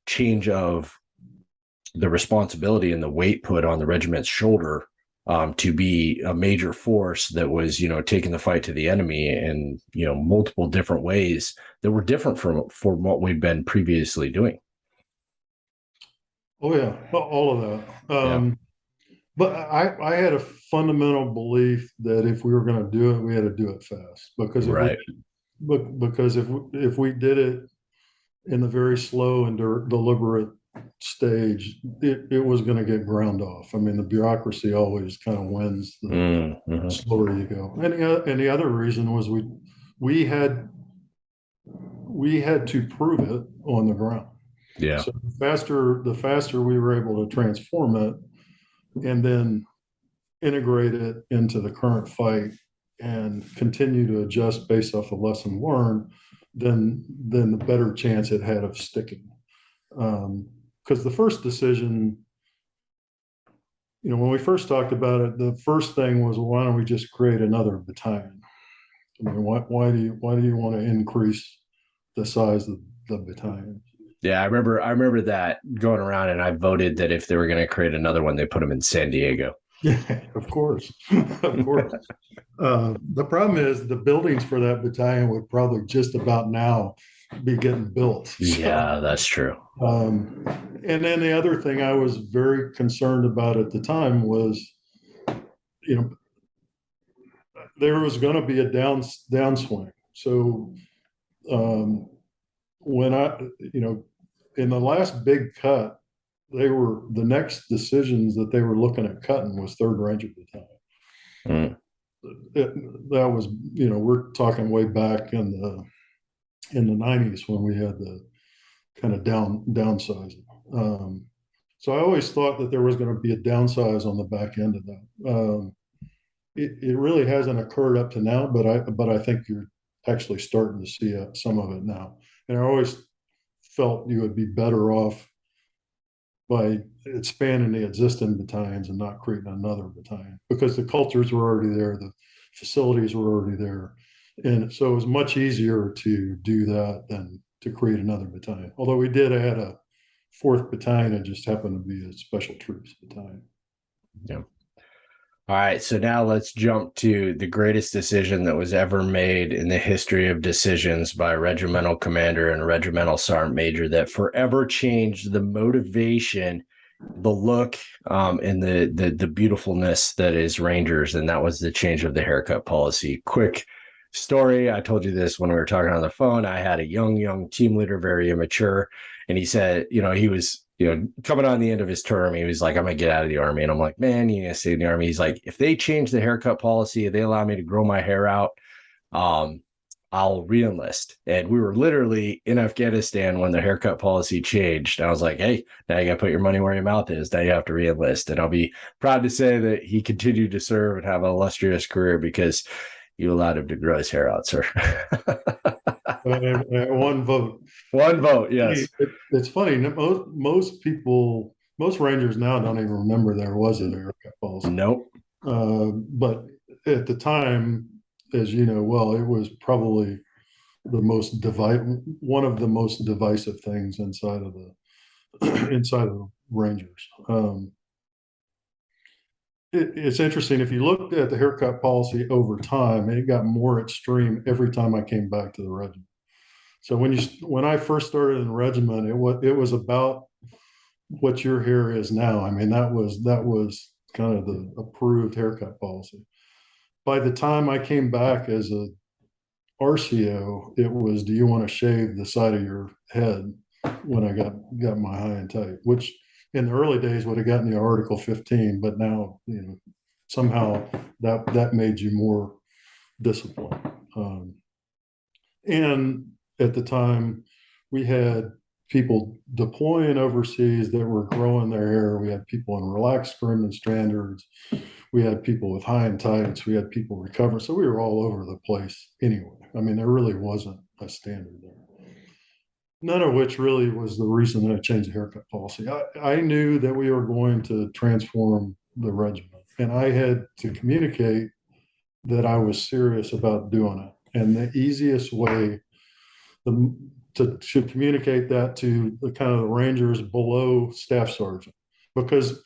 change of the responsibility and the weight put on the regiment's shoulder to be a major force that was, taking the fight to the enemy in, multiple different ways that were different from what we'd been previously doing. Oh yeah, all of that. But I had a fundamental belief that if we were going to do it, we had to do it fast, because if we did it in the very slow and deliberate stage, it was going to get ground off. I mean, the bureaucracy always kind of wins the slower you go. And the other reason was we had to prove it on the ground. Yeah. So the faster we were able to transform it and then integrate it into the current fight and continue to adjust based off the lesson learned, then the better chance it had of sticking. Because the first decision, when we first talked about it, the first thing was, why don't we just create another battalion? I mean, why do you want to increase the size of the battalion? Yeah, I remember that going around, and I voted that if they were going to create another one, they put them in San Diego. Yeah, of course. Of course. The problem is the buildings for that battalion would probably just about now be getting built. Yeah, that's true. And then the other thing I was very concerned about at the time was, there was going to be a downswing. So when in the last big cut, the next decisions that they were looking at cutting was 3rd Ranger Battalion. That was, we're talking way back in the 90s when we had the kind of downsizing. So I always thought that there was going to be a downsize on the back end of that. It really hasn't occurred up to now, but I think you're actually starting to see some of it now. And I always felt you would be better off by expanding the existing battalions and not creating another battalion, because the cultures were already there, the facilities were already there. And so it was much easier to do that than to create another battalion. Although we did add a fourth battalion, it just happened to be a special troops battalion. Yeah. All right, so now let's jump to the greatest decision that was ever made in the history of decisions by a regimental commander and a regimental sergeant major that forever changed the motivation, the look, and the beautifulness that is Rangers, and that was the change of the haircut policy. Quick story: I told you this when we were talking on the phone. I had a young team leader, very immature, and he said, he was coming on the end of his term. He was like, I'm going to get out of the Army. And I'm like, man, you need to stay in the Army. He's like, if they change the haircut policy, if they allow me to grow my hair out, I'll re-enlist. And we were literally in Afghanistan when the haircut policy changed. I was like, hey, now you got to put your money where your mouth is. Now you have to re-enlist. And I'll be proud to say that he continued to serve and have an illustrious career because you allowed him to grow his hair out, sir. One vote. One vote, yes. It's funny. Most people, most Rangers now don't even remember there was a haircut policy. Nope. But at the time, as you know well, it was probably one of the most divisive things inside of the Rangers. It's interesting. If you looked at the haircut policy over time, it got more extreme every time I came back to the regiment. So when I first started in the regiment, it was about what your hair is now. I mean, that was kind of the approved haircut policy. By the time I came back as a RCO, it was, do you want to shave the side of your head when I got my high and tight, which in the early days would have gotten you Article 15, but now, somehow that made you more disciplined. And at the time, we had people deploying overseas that were growing their hair. We had people in relaxed scrim and standards. We had people with high and tights. We had people recovering. So we were all over the place anyway. I mean, there really wasn't a standard there. None of which really was the reason that I changed the haircut policy. I knew that we were going to transform the regiment, and I had to communicate that I was serious about doing it. And the easiest way to communicate that to the kind of the Rangers below staff sergeant, because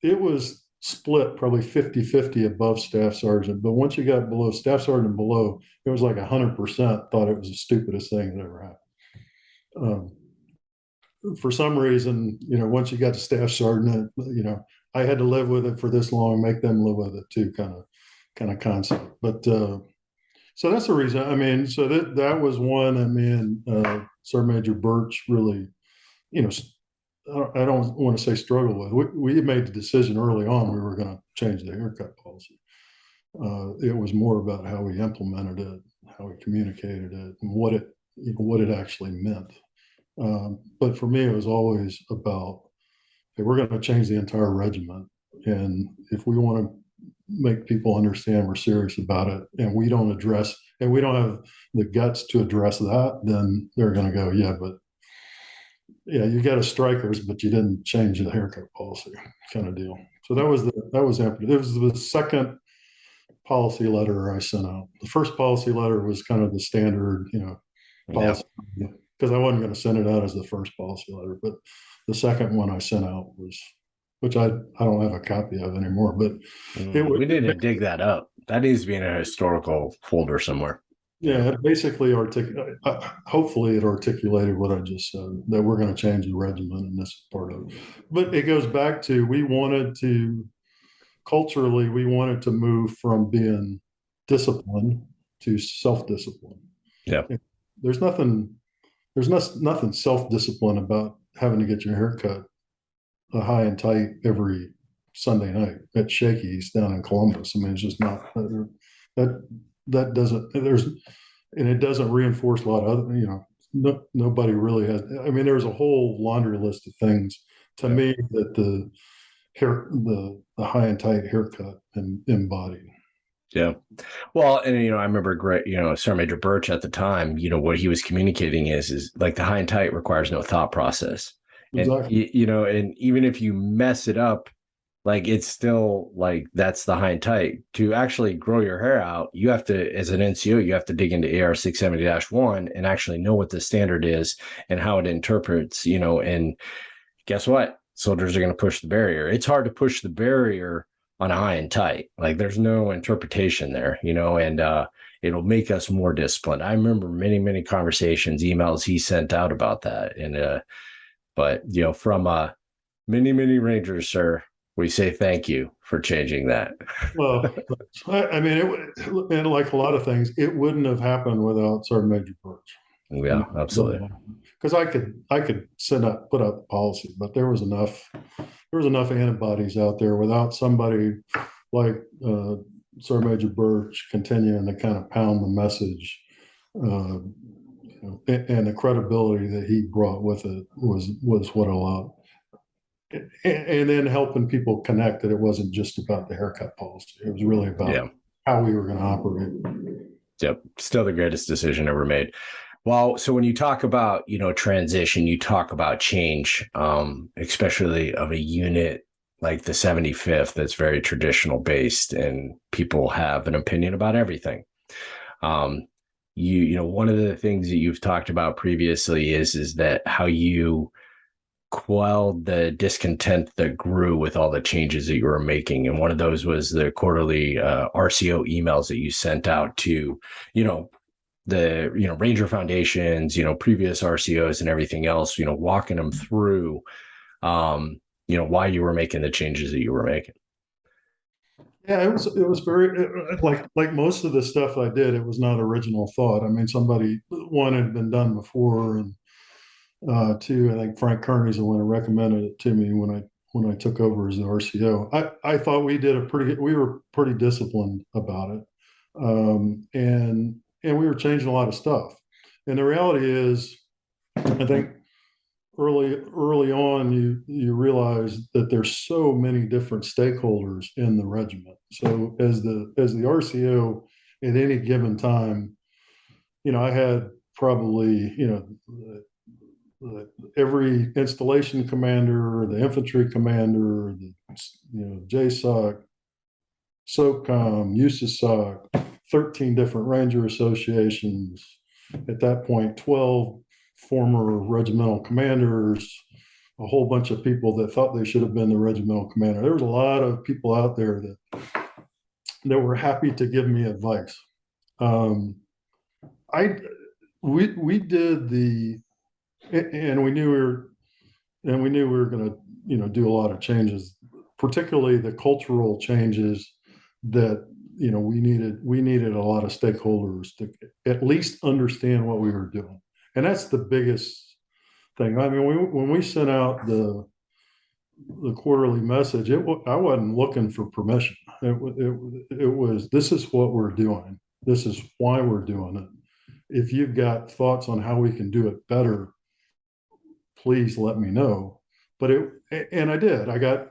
it was split probably 50-50 above staff sergeant. But once you got below staff sergeant below, it was like 100% thought it was the stupidest thing that ever happened. For some reason, once you got to staff sergeant, I had to live with it for this long, make them live with it too, kind of concept. But so that's the reason. I mean, so that was one. I mean, Sergeant Major Birch really, I don't want to say struggle with. We made the decision early on we were going to change the haircut policy. It was more about how we implemented it, how we communicated it, and what it actually meant. But for me, it was always about, hey, we're going to change the entire regiment, and if we want to make people understand we're serious about it, and we don't have the guts to address that, then they're going to go, yeah, you got a strikers, but you didn't change the haircut policy, kind of deal. So that was after. It was the second policy letter I sent out. The first policy letter was kind of the standard, policy, because I wasn't going to send it out as the first policy letter. But the second one I sent out was, which I don't have a copy of anymore, but we need to dig that up. That needs to be in a historical folder somewhere. Yeah, it basically hopefully it articulated what I just said, that we're going to change the regiment, and this is part of it. But it goes back to, culturally, we wanted to move from being disciplined to self-discipline. Yeah. There's nothing self-discipline about having to get your hair cut a high and tight every Sunday night at Shakey's down in Columbus. I mean, it's just not that doesn't, and it doesn't reinforce a lot of other, nobody really has. I mean, there's a whole laundry list of things to me that the high and tight haircut embodied. Yeah. Well, and I remember Sergeant Major Birch at the time, what he was communicating is like the high and tight requires no thought process. Exactly. And and even if you mess it up, like it's still like that's the high and tight. To actually grow your hair out, you have to, as an NCO, you have to dig into AR 670-1 and actually know what the standard is and how it interprets, and guess what? Soldiers are going to push the barrier. It's hard to push the barrier on a high and tight. Like there's no interpretation there, and it'll make us more disciplined. I remember many, many conversations, emails he sent out about that. And but from many, many Rangers, sir, we say thank you for changing that. Well, I mean, and like a lot of things, it wouldn't have happened without Sergeant Major Birch. I Yeah, mean, absolutely. because I could put out the policy, but there was enough antibodies out there without somebody like Sergeant Major Birch continuing to kind of pound the message, and the credibility that he brought with it was what allowed. And then helping people connect that it wasn't just about the haircut policy. It was really about Yeah. how we were going to operate. Yep. Still the greatest decision ever made. Well, so when you talk about, transition, you talk about change, especially of a unit like the 75th that's very traditional based and people have an opinion about everything. One of the things that you've talked about previously is that how you quelled the discontent that grew with all the changes that you were making. And one of those was the quarterly RCO emails that you sent out to, the Ranger foundations, previous RCOs and everything else, walking them through why you were making the changes that you were making. Yeah, it was very like most of the stuff I did. It was not original thought. I mean, one had been done before, and two, I think Frank Kearney's the one who recommended it to me when I took over as the RCO. I thought we were pretty disciplined about it, and we were changing a lot of stuff. And the reality is, I think early on you realize that there's so many different stakeholders in the regiment. So as the RCO at any given time, I had probably every installation commander, the infantry commander, the JSOC, SOCOM, USASOC, 13 different Ranger associations. At that point, 12 former regimental commanders, a whole bunch of people that thought they should have been the regimental commander. There was a lot of people out there that were happy to give me advice. We did and we were going to do a lot of changes, particularly the cultural changes that we needed a lot of stakeholders to at least understand what we were doing. And that's the biggest thing. I mean, when we sent out the quarterly message, I wasn't looking for permission. It was, this is what we're doing. This is why we're doing it. If you've got thoughts on how we can do it better, please let me know. And I did. I got,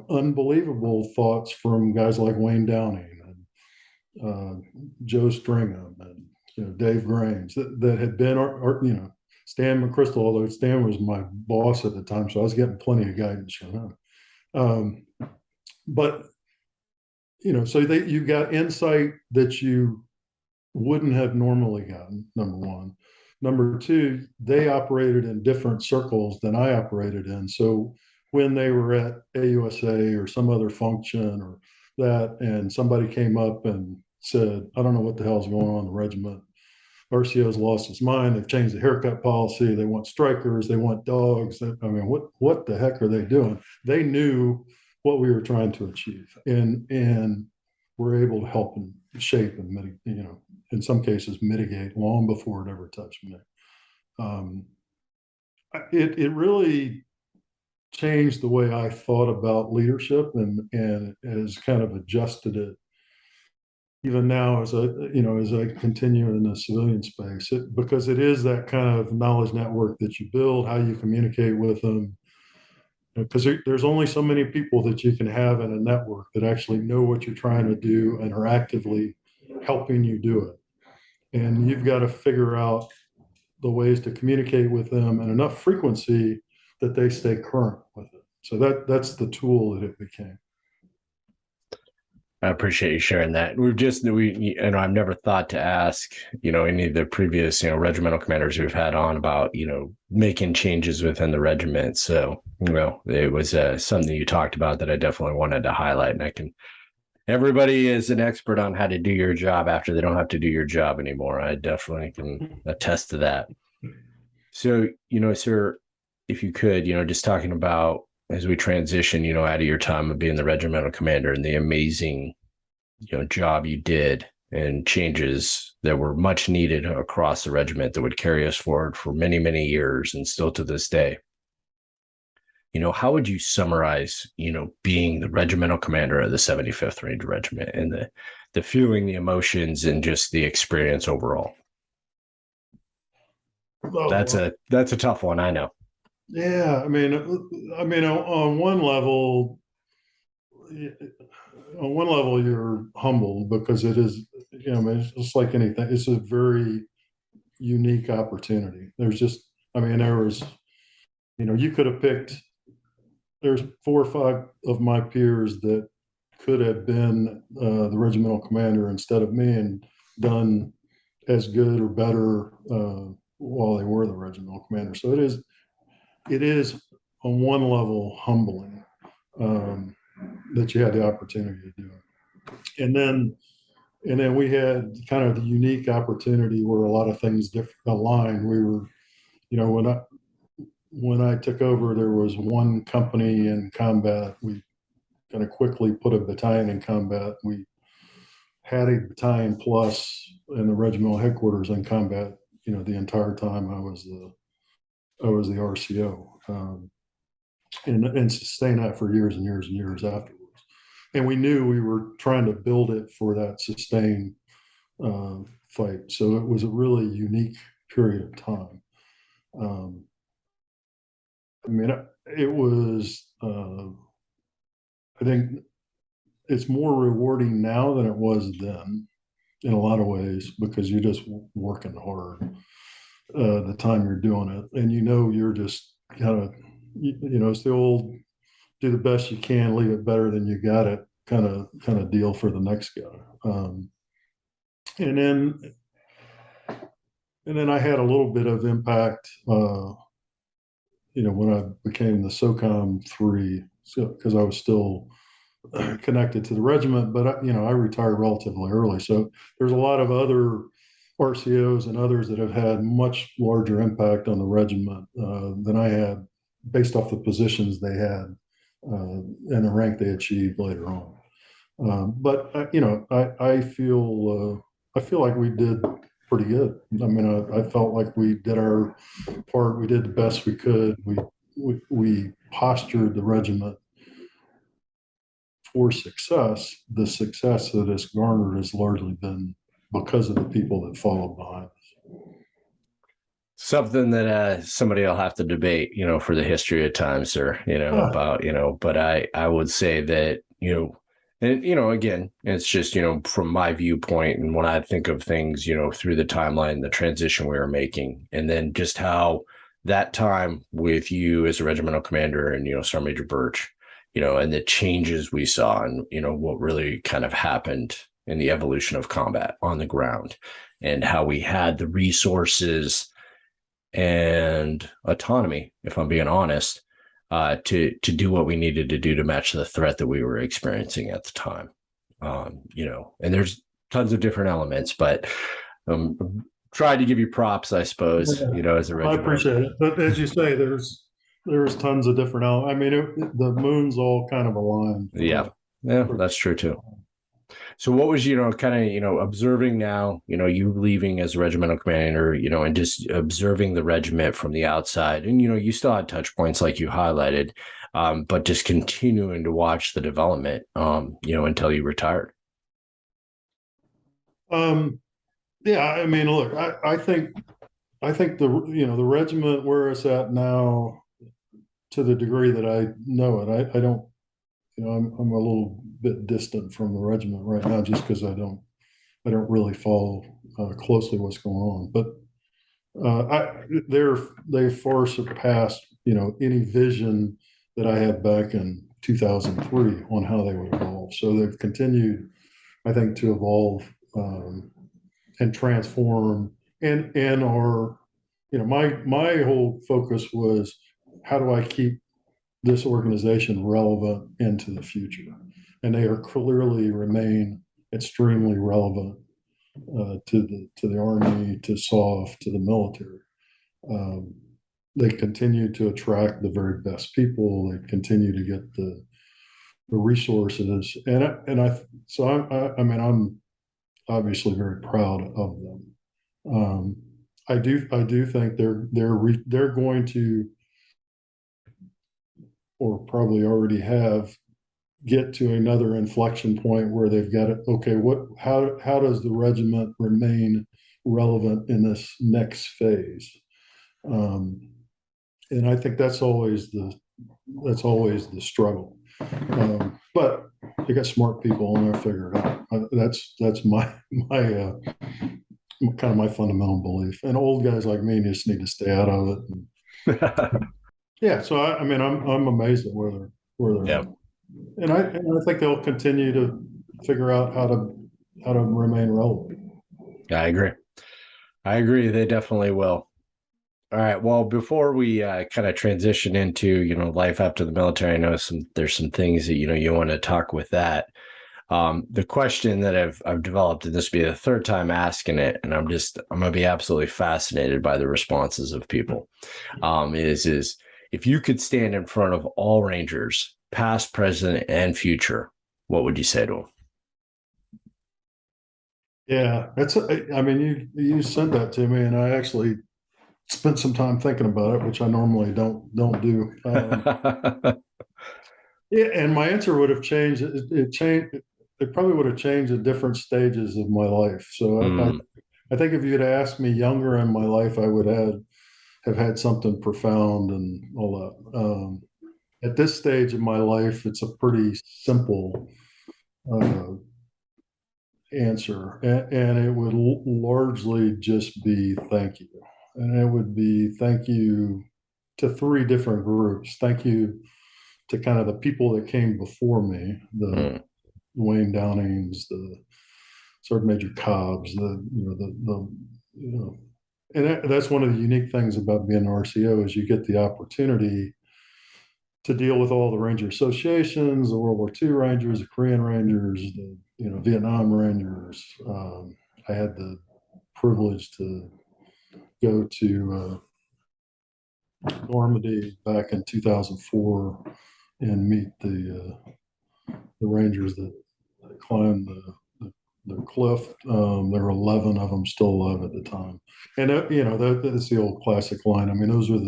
unbelievable thoughts from guys like Wayne Downing and Joe Stringham and Dave Grains that had been Stan McChrystal, although Stan was my boss at the time, so I was getting plenty of guidance from him. But so you got insight that you wouldn't have normally gotten, number one. Number two, they operated in different circles than I operated in. So when they were at AUSA or some other function or that, and somebody came up and said, I don't know what the hell's going on in the regiment. RCO's lost his mind. They've changed the haircut policy. They want strikers. They want dogs. I mean, what the heck are they doing? They knew what we were trying to achieve, and were able to help and shape and mitigate, in some cases mitigate long before it ever touched me. It really changed the way I thought about leadership, and has kind of adjusted it even now as I continue in the civilian space, because it is that kind of knowledge network that you build, how you communicate with them, because there's only so many people that you can have in a network that actually know what you're trying to do and are actively helping you do it. And you've got to figure out the ways to communicate with them in enough frequency that they stay current with it. So that's the tool that it became. I appreciate you sharing that. I've never thought to ask, any of the previous, regimental commanders we've had on about, making changes within the regiment. So, it was something you talked about that I definitely wanted to highlight. And everybody is an expert on how to do your job after they don't have to do your job anymore. I definitely can attest to that. So, sir, if you could, just talking about as we transition, out of your time of being the regimental commander and the amazing, job you did and changes that were much needed across the regiment that would carry us forward for many, many years and still to this day. How would you summarize, being the regimental commander of the 75th Ranger Regiment and the feeling, the emotions, and just the experience overall? That's a tough one, I know. Yeah, on one level, you're humbled because it is, it's just like anything. It's a very unique opportunity. There was, you could have picked. There's 4 or 5 of my peers that could have been the regimental commander instead of me and done as good or better while they were the regimental commander. So it is on one level humbling that you had the opportunity to do it. And then we had kind of the unique opportunity where a lot of things aligned. We were, when I took over, there was one company in combat. We kind of quickly put a battalion in combat. We had a battalion plus in the regimental headquarters in combat. The entire time I was the RCO, and sustained that for years and years and years afterwards. And we knew we were trying to build it for that sustained fight. So it was a really unique period of time. It was. I think it's more rewarding now than it was then, in a lot of ways, because you're just working hard the time you're doing it, and you're just kind of, it's the old do the best you can, leave it better than you got it kind of deal for the next guy. And then I had a little bit of impact, when I became the SOCOM 3, because I was still connected to the regiment, but I retired relatively early. So there's a lot of other RCOs and others that have had much larger impact on the regiment than I had, based off the positions they had and the rank they achieved later on. But I feel like we did pretty good. I felt like we did our part. We did the best we could. We postured the regiment for success. The success that it's garnered has largely been because of the people that followed behind us. Something that somebody will have to debate, for the history of time, sir, about, but I would say that, and, again, it's just, from my viewpoint and when I think of things, through the timeline, the transition we were making, and then just how that time with you as a regimental commander and, Sergeant Major Birch, and the changes we saw and, what really kind of happened in the evolution of combat on the ground and how we had the resources and autonomy, if I'm being honest, to do what we needed to do to match the threat that we were experiencing at the time. And there's tons of different elements, but try to give you props, I suppose, as a regiment. I appreciate it. But as you say, there's tons of different elements. The moons all kind of align. Yeah, that's true too. So what was, kind of, observing now, you leaving as a regimental commander, and just observing the regiment from the outside, and, you still had touch points like you highlighted, but just continuing to watch the development, until you retired. Yeah, look, I think the regiment where it's at now, to the degree that I know it, I don't, I'm a little bit distant from the regiment right now, just because I don't really follow closely what's going on. But they far surpassed any vision that I had back in 2003 on how they would evolve. So they've continued, I think, to evolve and transform. And our, my whole focus was, how do I keep this organization relevant into the future? And they are clearly remain extremely relevant to the Army, to SOF, to the military. They continue to attract the very best people. They continue to get the resources, I'm obviously very proud of them. I do think they're going to, or probably already have, get to another inflection point where they've got it. Okay, how does the regiment remain relevant in this next phase? And I think that's always the struggle. But you got smart people and they'll figure it out. That's my kind of my fundamental belief. And old guys like me just need to stay out of it. And, yeah, so I'm amazed at where they're Yeah. at. And I think they'll continue to figure out how to remain relevant. I agree. They definitely will. All right. Well, before we kind of transition into, life after the military, I know there's some things that, you want to talk with that. The question that I've developed, and this will be the third time asking it, and I'm going to be absolutely fascinated by the responses of people, is if you could stand in front of all Rangers, past, present, and future, what would you say to them? Yeah, you sent that to me, and I actually spent some time thinking about it, which I normally don't do. Yeah, and my answer would have changed. It changed. It probably would have changed at different stages of my life. So I think if you'd asked me younger in my life, I would have had something profound and all that. At this stage of my life, it's a pretty simple answer, and it would largely just be thank you. And it would be thank you to three different groups. Thank you to kind of the people that came before me, the Wayne Downings, the Sergeant Major Cobbs, and that's one of the unique things about being an RCO is you get the opportunity to deal with all the Ranger associations, the World War II Rangers, the Korean Rangers, the Vietnam Rangers. I had the privilege to go to Normandy back in 2004 and meet the Rangers that climbed the cliff. There were 11 of them still alive at the time, and that's the old classic line. I mean, those were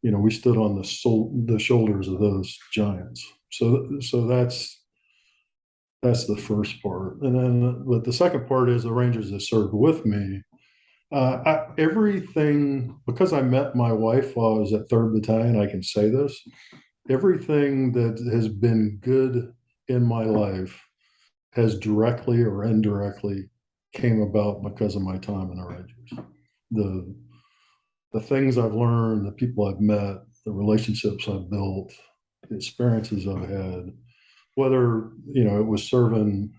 we stood on the shoulders of those giants. So that's the first part, and then but the second part is the Rangers that served with me. Everything, because I met my wife while I was at 3rd Battalion, I can say this. Everything that has been good in my life has directly or indirectly came about because of my time in the Rangers. The things I've learned, the people I've met, the relationships I've built, the experiences I've had, whether it was serving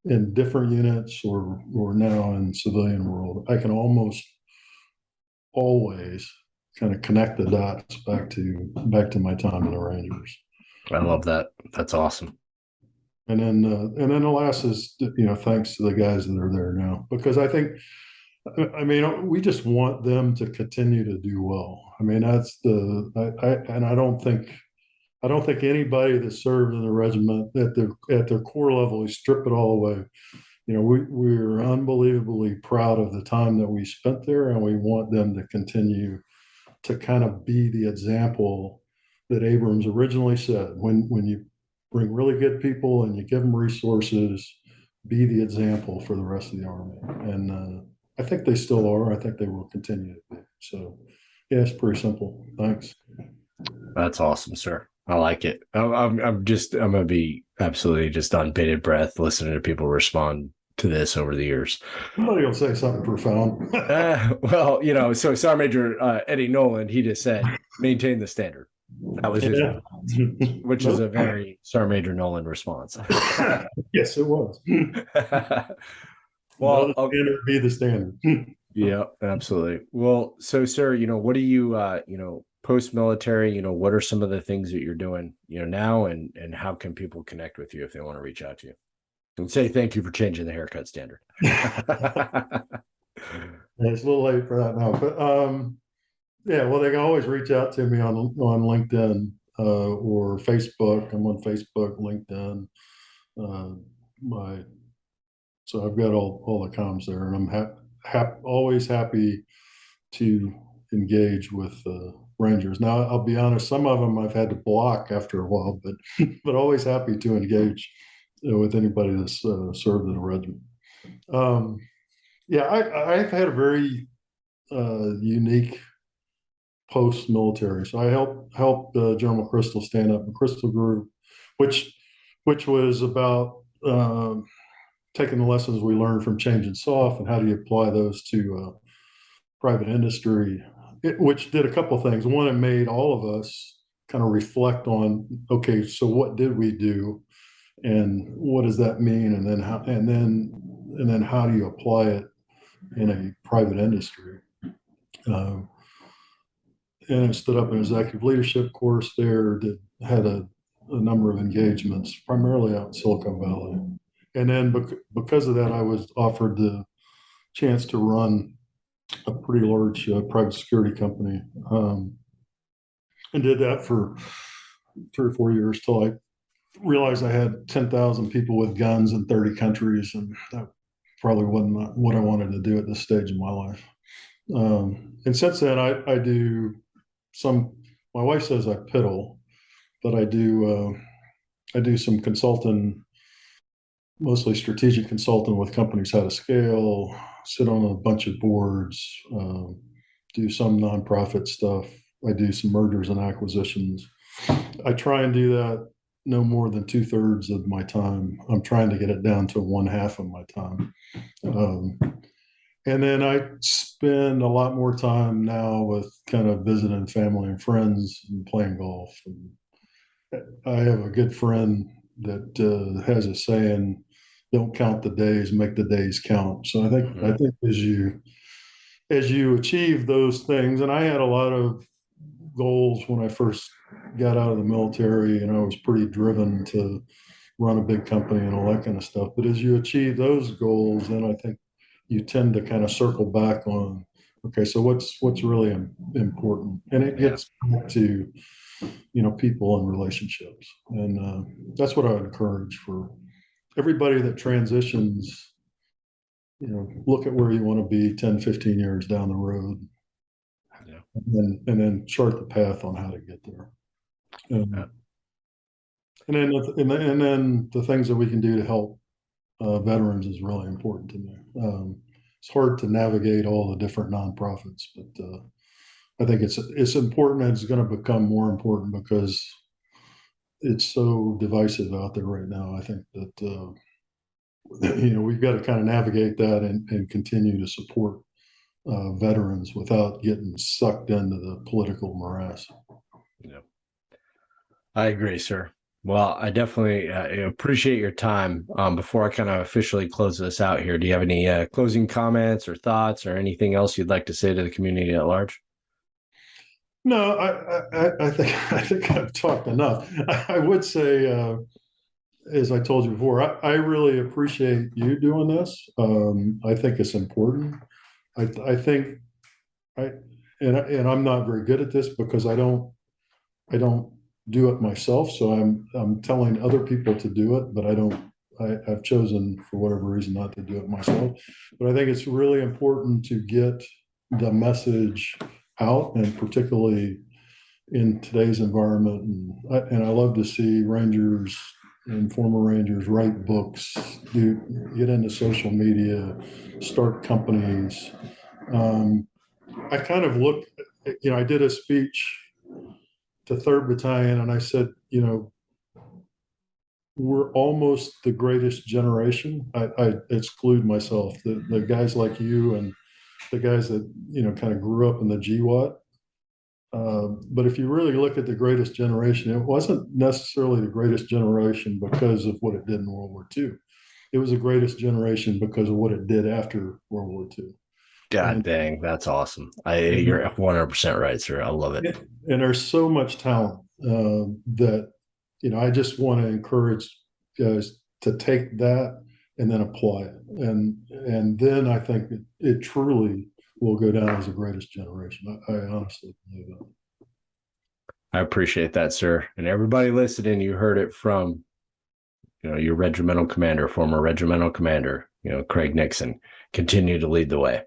in different units or now in civilian world, I can almost always kind of connect the dots back to my time in the Rangers. I love that. That's awesome. And then the last is thanks to the guys that are there now, because I think we just want them to continue to do well. I mean, that's I don't think anybody that served in the regiment at their core level, we strip it all away. We're unbelievably proud of the time that we spent there, and we want them to continue to kind of be the example that Abrams originally said. When you bring really good people and you give them resources, be the example for the rest of the Army. And I think they still are. I think they will continue to be. So, yeah, it's pretty simple. Thanks. That's awesome, sir. I like it. I'm going to be absolutely just on bated breath listening to people respond to this over the years. Somebody will say something profound. So Sergeant Major Eddie Nolan, he just said, maintain the standard. That was his Yeah. response, which is Nope. a very Sergeant Major Nolan response. Yes, it was. Know Well, the standard, be the standard. yeah, absolutely. Well, so sir, what do you post-military, what are some of the things that you're doing, now, and how can people connect with you if they want to reach out to you? And say thank you for changing the haircut standard. It's a little late for that now, but yeah, well, they can always reach out to me on LinkedIn or Facebook. I'm on Facebook, LinkedIn. Uh, my So I've got all the comms there, and I'm always happy to engage with Rangers. Now, I'll be honest, some of them I've had to block after a while, but but always happy to engage with anybody that's served in a regiment. Um, yeah, I've had a very unique post-military. So I helped General Crystal stand up the Crystal Group, which which was about taking the lessons we learned from changing soft and how do you apply those to private industry, which did a couple of things. One, it made all of us kind of reflect on, okay, so what did we do and what does that mean? And then how do you apply it in a private industry? Um, and I stood up an executive leadership course there that had a number of engagements, primarily out in Silicon Valley. And then because of that, I was offered the chance to run a pretty large private security company, and did that for 3 or 4 years till I realized I had 10,000 people with guns in 30 countries, and that probably wasn't what I wanted to do at this stage in my life. And since then, I do some. My wife says I piddle, but I do some consulting, mostly strategic consulting with companies how to scale, sit on a bunch of boards, do some nonprofit stuff. I do some mergers and acquisitions. I try and do that no more than 2/3 of my time. I'm trying to get it down to 1/2 of my time. Um, and then I spend a lot more time now with kind of visiting family and friends and playing golf. And I have a good friend that has a saying, "Don't count the days, make the days count." So I think as you achieve those things, and I had a lot of goals when I first got out of the military, and I was pretty driven to run a big company and all that kind of stuff. But as you achieve those goals, then I think you tend to kind of circle back on, okay, so what's really important, and it Yeah. gets back to people and relationships, and that's what I would encourage for everybody that transitions. Look at where you want to be 10, 15 years down the road, Yeah. and then chart the path on how to get there. Yeah. Um, and then the things that we can do to help veterans is really important to me. It's hard to navigate all the different nonprofits, but I think it's important, and it's going to become more important because it's so divisive out there right now. I think that we've got to kind of navigate that and continue to support veterans without getting sucked into the political morass. Yeah. I agree, sir. Well, I definitely appreciate your time. Before I kind of officially close this out here, do you have any closing comments or thoughts or anything else you'd like to say to the community at large? No, I think I've talked enough. I would say, as I told you before, I really appreciate you doing this. I think it's important. I think I and I'm not very good at this because I don't do it myself. So I'm telling other people to do it, but I've chosen for whatever reason not to do it myself. But I think it's really important to get the message out, and particularly in today's environment. And I love to see Rangers and former Rangers write books, get into social media, start companies. Um, I kind of looked, I did a speech to 3rd Battalion, and I said, we're almost the greatest generation. I exclude myself. The guys like you and the guys that kind of grew up in the GWOT. But if you really look at the greatest generation, it wasn't necessarily the greatest generation because of what it did in World War II. It was the greatest generation because of what it did after World War II. God And, dang, that's awesome. and, You're 100% right, sir. I love it. and there's so much talent that, I just want to encourage guys to take that and then apply it. And then I think it truly will go down as the greatest generation. I honestly believe that. I appreciate that, sir. And everybody listening, you heard it from, your regimental commander, former regimental commander, Craig Nixon. Continue to lead the way.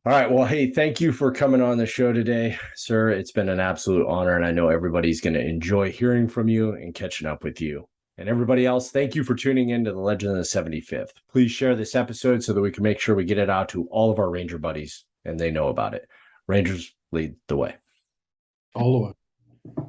All right. Well, hey, thank you for coming on the show today, sir. It's been an absolute honor, and I know everybody's going to enjoy hearing from you and catching up with you. And everybody else, thank you for tuning in to the Legend of the 75th. Please share this episode so that we can make sure we get it out to all of our Ranger buddies and they know about it. Rangers lead the way. All the way.